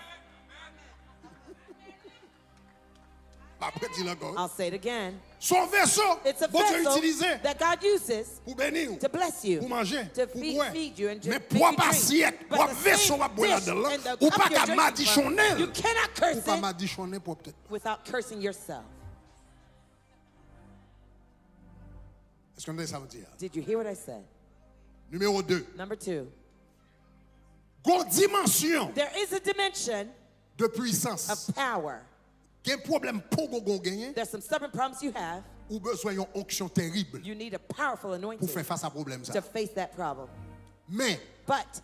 I'll say it again. Son vaisseau, It's a bon Dieu vessel utilisé that God uses pour bénir, to bless you, pour manger, to pour feed, boire. feed you, and to Mais make pour you drink. assiette, But pour the vaisseau same va boire dish là-dedans, and the ou cup pas you're qu'à drinking from, madichonner, you cannot curse ou pas it madichonner pour peut-être. without cursing yourself. Est-ce qu'on a ça veut dire? Did you hear what I said? Numéro 2. Number 2, Gon dimension there is a dimension de puissance. of power. Quel problème pour gon gagner There's some stubborn problems you have. ou besoin d'une onction terrible You need a powerful pour anointing faire face à problème ça. to face that problem. Mais But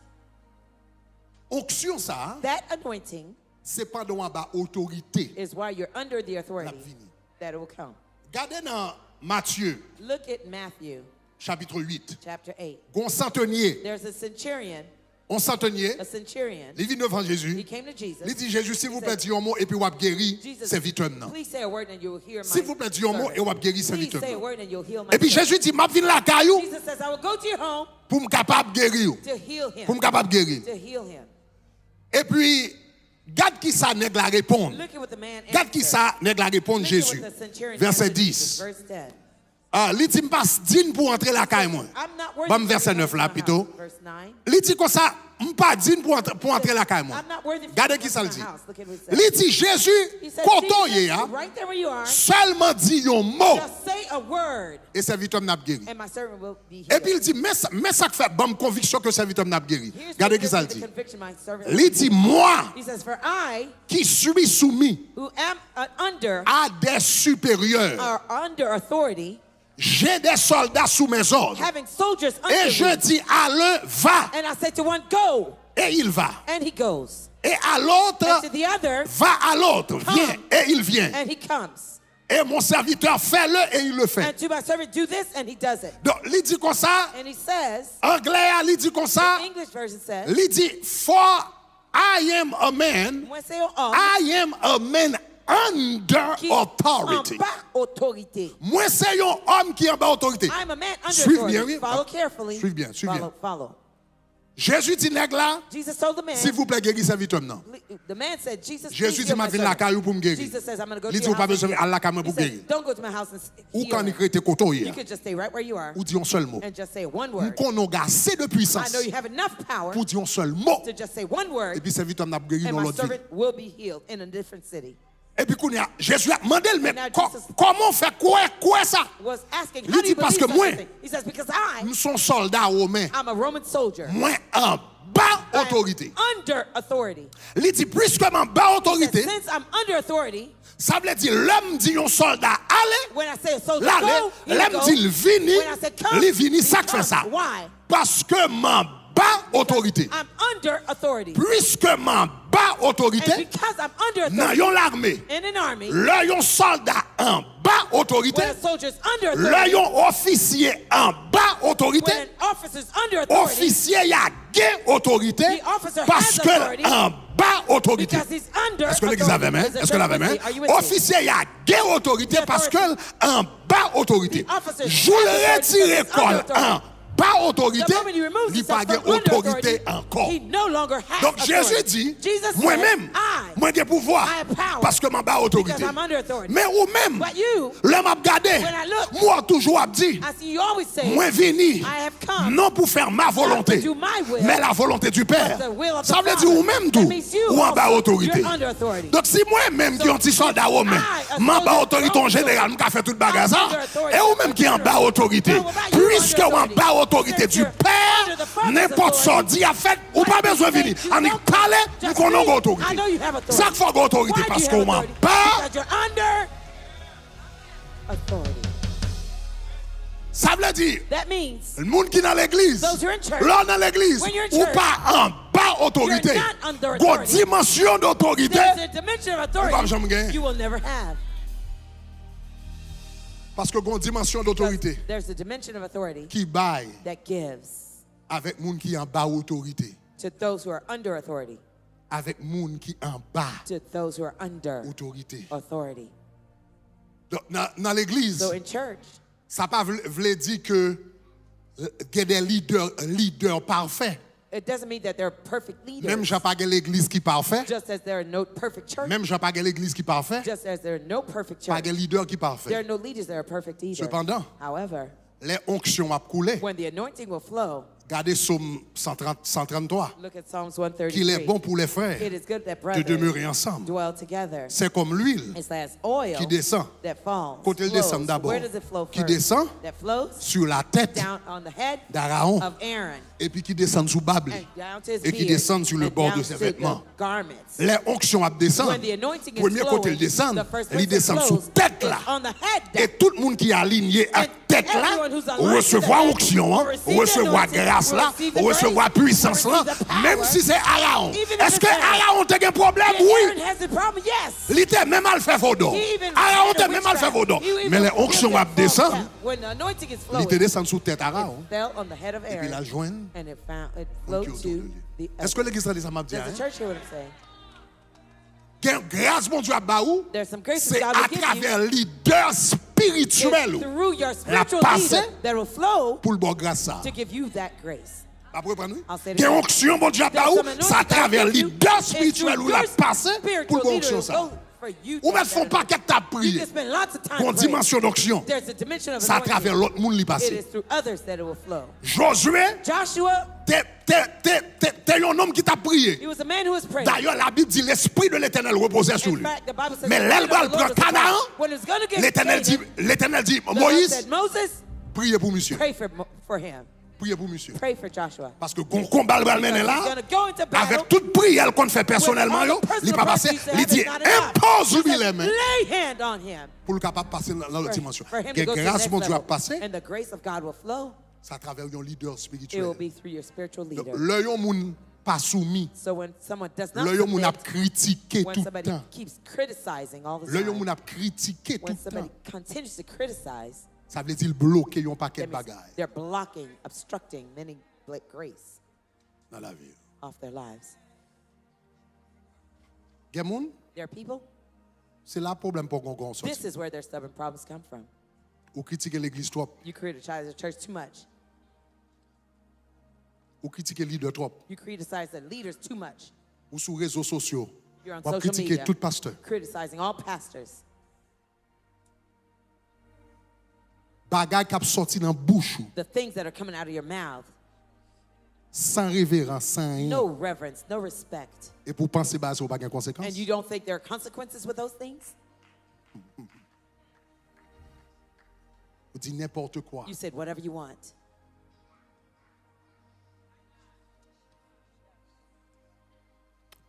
onction ça, that anointing c'est pas dans bas autorité. is why you're under the authority La vini. that it will come. Regardez dans Matthieu Look at Matthew chapitre 8. chapter 8. Gon centenier, There's a centurion, on centenier, he il vient devant Jésus. came to Jesus. Il dit Jésus, s'il vous plaît, dis un mot et puis vous guéri Jesus, serviteur non. please say a word and you'll hear my S'il vous plaît, dis un mot et vous guéri Please serviteur say a non. word and you'll heal my Et puis servant. Jésus dit m'a vinn la caillou Jesus says, I will go to your home pour me capable guérir. to heal him. Pour me capable guérir. To heal him. Et puis garde qui ça nèg la répondre. Look at what the man Garde qui answered. ça nèg la répondre Look at Jésus. what the centurion Verset answered Jesus. 10. Verse 10. Ah, li dit m'pas din pour entrer la caille moi. I'm not worthy Bam for verset you to 9 come là to my plutôt. house. Verse 9. Li dit comme ça m'pas din pour entrer la caille moi. I'm not worthy for Gardez you to qui ça come le to dit. my house. Look at what it says. Li dit Jésus He said, koto Jesus, ye a right there where you are, seulement dit un mot just say a word et serviteur n'a guéri. and my servant will be Et healed. puis il dit mais ça fait bonne conviction que serviteur n'a guéri. Here's Regardez what qui ça le gives me dit. the conviction my servant Il dit moi He says, for I, qui suis soumis who am under à des supérieurs, are under authority, j'ai des soldats sous mes ordres. having soldiers Et under je me. dis à l'un va And I said to one, go, et il va. and he goes. Et à l'autre And to the other, va à l'autre, viens et il vient. and he comes. Et mon serviteur fait-le et il le fait. And to my servant, do this, and he does it. Donc il dit comme ça, And he says, anglais il dit comme ça, the English version says, il dit for I am a man, moi c'est un homme I am a man under qui authority. en bas autorité. Moi c'est un homme qui est en bas autorité. I'm a man under Suive authority. bien, oui. Follow carefully. Suive bien, suive bien. Follow. Jésus dit nèg là, Jesus told the man, s'il vous plaît guéris serviteur non. the man said, Jesus, Jésus please dit heal m'a my vinn la servant. caillou pour me guérir. Jesus says, I'm going to go to Il dit your ou pas house besoin and à la heal. caille He pour said, guérir. don't go to my house and Ou heal quand him. il crée koto You hier. could just stay right where you are Ou dit un seul mot. and just say one Ou word. qu'on a assez de I puissance know you have enough power pour dire un seul mot. to just say one word, Et puis serviteur n'a guéri and dans my l'autre ville. servant will be healed in a different city. Et puis Jésus a demandé mais Now Jesus- comment faire quoi ça? Was asking, Il how do dit you parce believe que such moi, a thing? He says, because Nous sommes soldats romains. I'm a Roman soldier. Moi en bas I am autorité. under authority. Il dit puisque en bas He autorité, says, since I'm under authority, ça veut dire l'homme dit un soldat allez, when I say a soldier là go, he l'homme go. dit il vini, When I said come, il vini he ça fait comes. ça. Why? Parce que en bas autorité. I'm under authority. Puisque en bas And autorité, because I'm under dans authority yon l'armée, in an army, là yon soldat en bas autorité, when a soldier's under là authority, yon officier en bas autorité, when an officer's under authority, officier y a gain autorité The officer has parce que authority en bas autorité. because he's under Est-ce que l'église avait main? authority. Est-ce que l'avait main? Are you with me? Officier y a gain autorité The parce que authority. en bas autorité. The officer Je has le authority retire because he's under col en bas autorité, The moment he removes il n'y a himself pas from under autorité authority, encore. he no longer has Donc Jésus authority. dit, Jesus moi-même, said, moi j'ai pouvoir I have power parce que je bas autorité. because I'm under authority. Mais ou même, But you, l'homme m'a regardé, when I look, moi toujours a dit, I see you always say, moi vini, I have come non pour faire ma volonté, to do my will, mais la volonté du Père. but the will of the Ça veut dire Father. ou même That tout, means you ou en bas also, autorité. you're under authority. Donc si moi-même qui est un petit soldat romain, I, a m'en bas soldier autorité en also, général, je fais toute bagarre ça, under authority. et ou même qui est en bas autorité, How about you puisque under ou en authority? bas autorité Since du you're under the Père, Father's n'importe authority, sorti a fait, ou pas besoin de venir, on y parle, nous connaissons autorité. I know you have authority. Ça qu'il faut autorité, Why do parce you qu'on have m'en authority? bas, Because you're under authority. ça veut dire, That means le monde qui est dans l'église, Those who are in church, là dans l'église, when you're in ou church, pas en bas autorité, you're not under une authority. dimension d'autorité, there's a dimension of Ou pas jamais gagner. authority you will never have. parce que une dimension d'autorité There's a dimension of authority qui baille that gives avec monde qui est en bas autorité, to those who are under authority, avec monde qui est en bas to those who are under autorité. authority. Donc, dans l'église, So in church, ça pas veut dire que il y a des leaders parfaits. It doesn't mean that they're perfect leaders. Même Jean pas l'église qui parfait. Just as there are no perfect church. Même Jean pas l'église qui parfait. Just as there are no perfect Pas church. leader qui There parfait. are no leaders that are perfect either. Cependant, However, les onctions a coulé. when the anointing will flow, Regardez Psaume 133. look at Psalms Qu'il est 133. bon pour les frères It is good that de brothers demeurer ensemble. dwell together. C'est comme l'huile It's as oil qui descend. that falls. Quand elle flows. descend d'abord, Where does it flow qui first? descend That flows sur la tête down on the head d'Aaron of Aaron et puis qui descend sous Babel and down to his et qui beard descend sur le and bord down de ses to vêtements. the garments. Les onctions descendent. When the anointing is Premier côté, flowing, il descend. the first Il place it descend sous flows tête is là. on the head Et down. tout le monde qui est aligné à And tête là, everyone who's aligned recevoir to the head onction, will receive recevoir the anointing, grâce will là, receive the recevoir grace, puissance will là, receive the power. même si c'est Aaron. Even if Est-ce que it's Aaron. Aaron a un problème? Aaron Oui. has a problem, yes. Il était même mal fait vaudon. He even Aaron had a était même mal fait witchcraft. vaudon. He even Mais les did onctions that descendent. false. When the anointing is Il flowing, était descendu sous tête Aaron. it fell on the head of Et puis la Aaron joigne. and it qui flowed autour de to lui. the Est-ce que l'église a dit ça m'a dit? Does the church hear what I'm saying? Grâce mon Dieu à Baou, There's some grace c'est that God à will give you. travers leader spirituel It's through your la spiritual passé leader that will flow pour le bon grâce ça. to give you that grace. Après, prenez. I'll say it Quelle again. onction, mon Dieu, à There's Baou, some anointing c'est à God travers gives you. leader It's spirituel through ou la your passé pour spiritual le bon leader onction will ça. go for you to Ou même have son that paquet t'a anointing. You prié. can spend lots of time Pour praying. dimension d'onction. There's a dimension of C'est à travers anointing. l'autre monde qui It passe. is through others that it will flow. Josué, Joshua, t'es un homme qui t'a prié. he was a man who was praying. D'ailleurs, la Bible dit l'esprit de l'Éternel reposait sur In lui. fact, the Bible says Mais the l'aile Spirit of the prend Lord was upon Canaan. him. When it's gonna get L'Éternel dit, the Lord Moïse, said, Moses, priez pour monsieur. pray for him. Priez pour monsieur. Pray for Joshua. Parce que qu'on combat le mener He's là, gonna go into battle. avec toute prière qu'on fait personnellement, With all yo, the il pas passer, personal il dit practice, it's not enough. impose-lui He les said, mains lay hand on him. pour le capable de passer dans l'autre dimension. For him to Que go to the grâce next mon Dieu a level. passé, And the grace of God will flow. c'est à travers un leader It will spirituel. be through your spiritual leader. Le moun pas soumis, So when someone does not le moun a submit, critiqué when tout le somebody temps. keeps criticizing all the Le time, moun a critiqué tout when le somebody temps. continues to criticize, Ça veut dire bloquer un paquet that de means bagailles they're blocking, obstructing many grace dans la vie. off their lives. Gen moun, There are people, c'est là le problème pour qu'on sorte. this is where their stubborn problems come from. Ou critiquer l'église trop, You criticize the church too much. ou critiquer leader trop, You criticize the leaders too much. ou sur les réseaux sociaux. You're on Ou social critiquer media, tout pasteur. criticizing all pastors. Bagay qui a sorti dans bouche ou, The things that are coming out of your mouth, sans révérence, sans rien. no reverence, no respect. Et pour penser bah ça pas de conséquences. And you don't think there are consequences with those things? Ou dit n'importe quoi. You said whatever you want.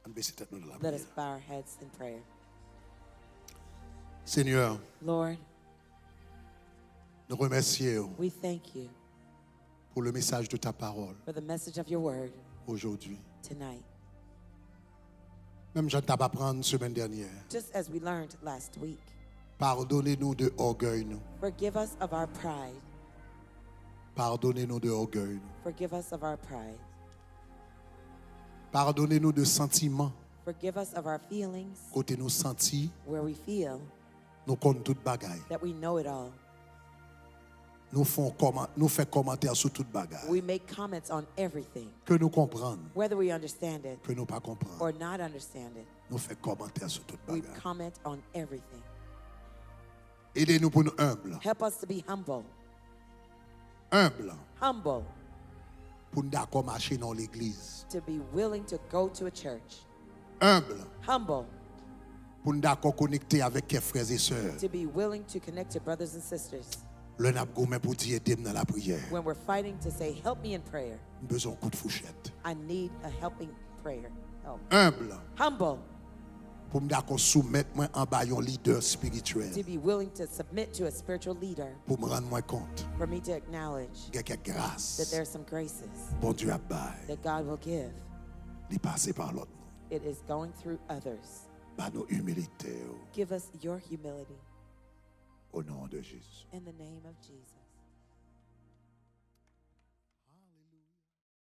On baisse tête nous dans la Let us prière. bow our heads in prayer. Seigneur, Lord, nous remercions we thank you pour le message de ta parole for the message of your word aujourd'hui. tonight. Même Jean t'a pas prendre semaine dernière. Just as we learned last week, Pardonnez-nous de orgueil nous. forgive us of our pride. Pardonnez-nous de orgueil nous. Forgive us of our pride. Pardonnez-nous de sentiments. Forgive us of our feelings Côté nous senti, where we feel nous compte toute bagaille. that we know it all. Nous faisons commentaire sur toute bagaille. We make comments on everything, Que nous comprendre, whether we understand it que nous pas comprendre. or not understand it. Nous faisons commentaire sur toute We bagaille. comment on everything. Aidez-nous pour nous humbles. Help us to be humble. Humbles Humble pour nous d'accord marcher dans l'église. to be willing to go to a church. Humbles Humble pour nous d'accord connecter avec les frères et sœurs. to be willing to connect to brothers and sisters. Le n'a gourmet pour dire aidez-moi dans la prière. When we're fighting to say, help me in prayer, Nous besoin d'un coup de fourchette. I need a helping prayer. Help. Humble Humble pour me d'accord soumettre moi en bas un leader spirituel to be willing to submit to a spiritual leader, pour me rendre moi compte for me to acknowledge qu'il y a quelques that grâces. there are some graces Bon Dieu a bail. that God will give. Il passe par l'autre. It is going through others. Par nos humilités Give us your humility au nom de Jésus. in the name of Jesus.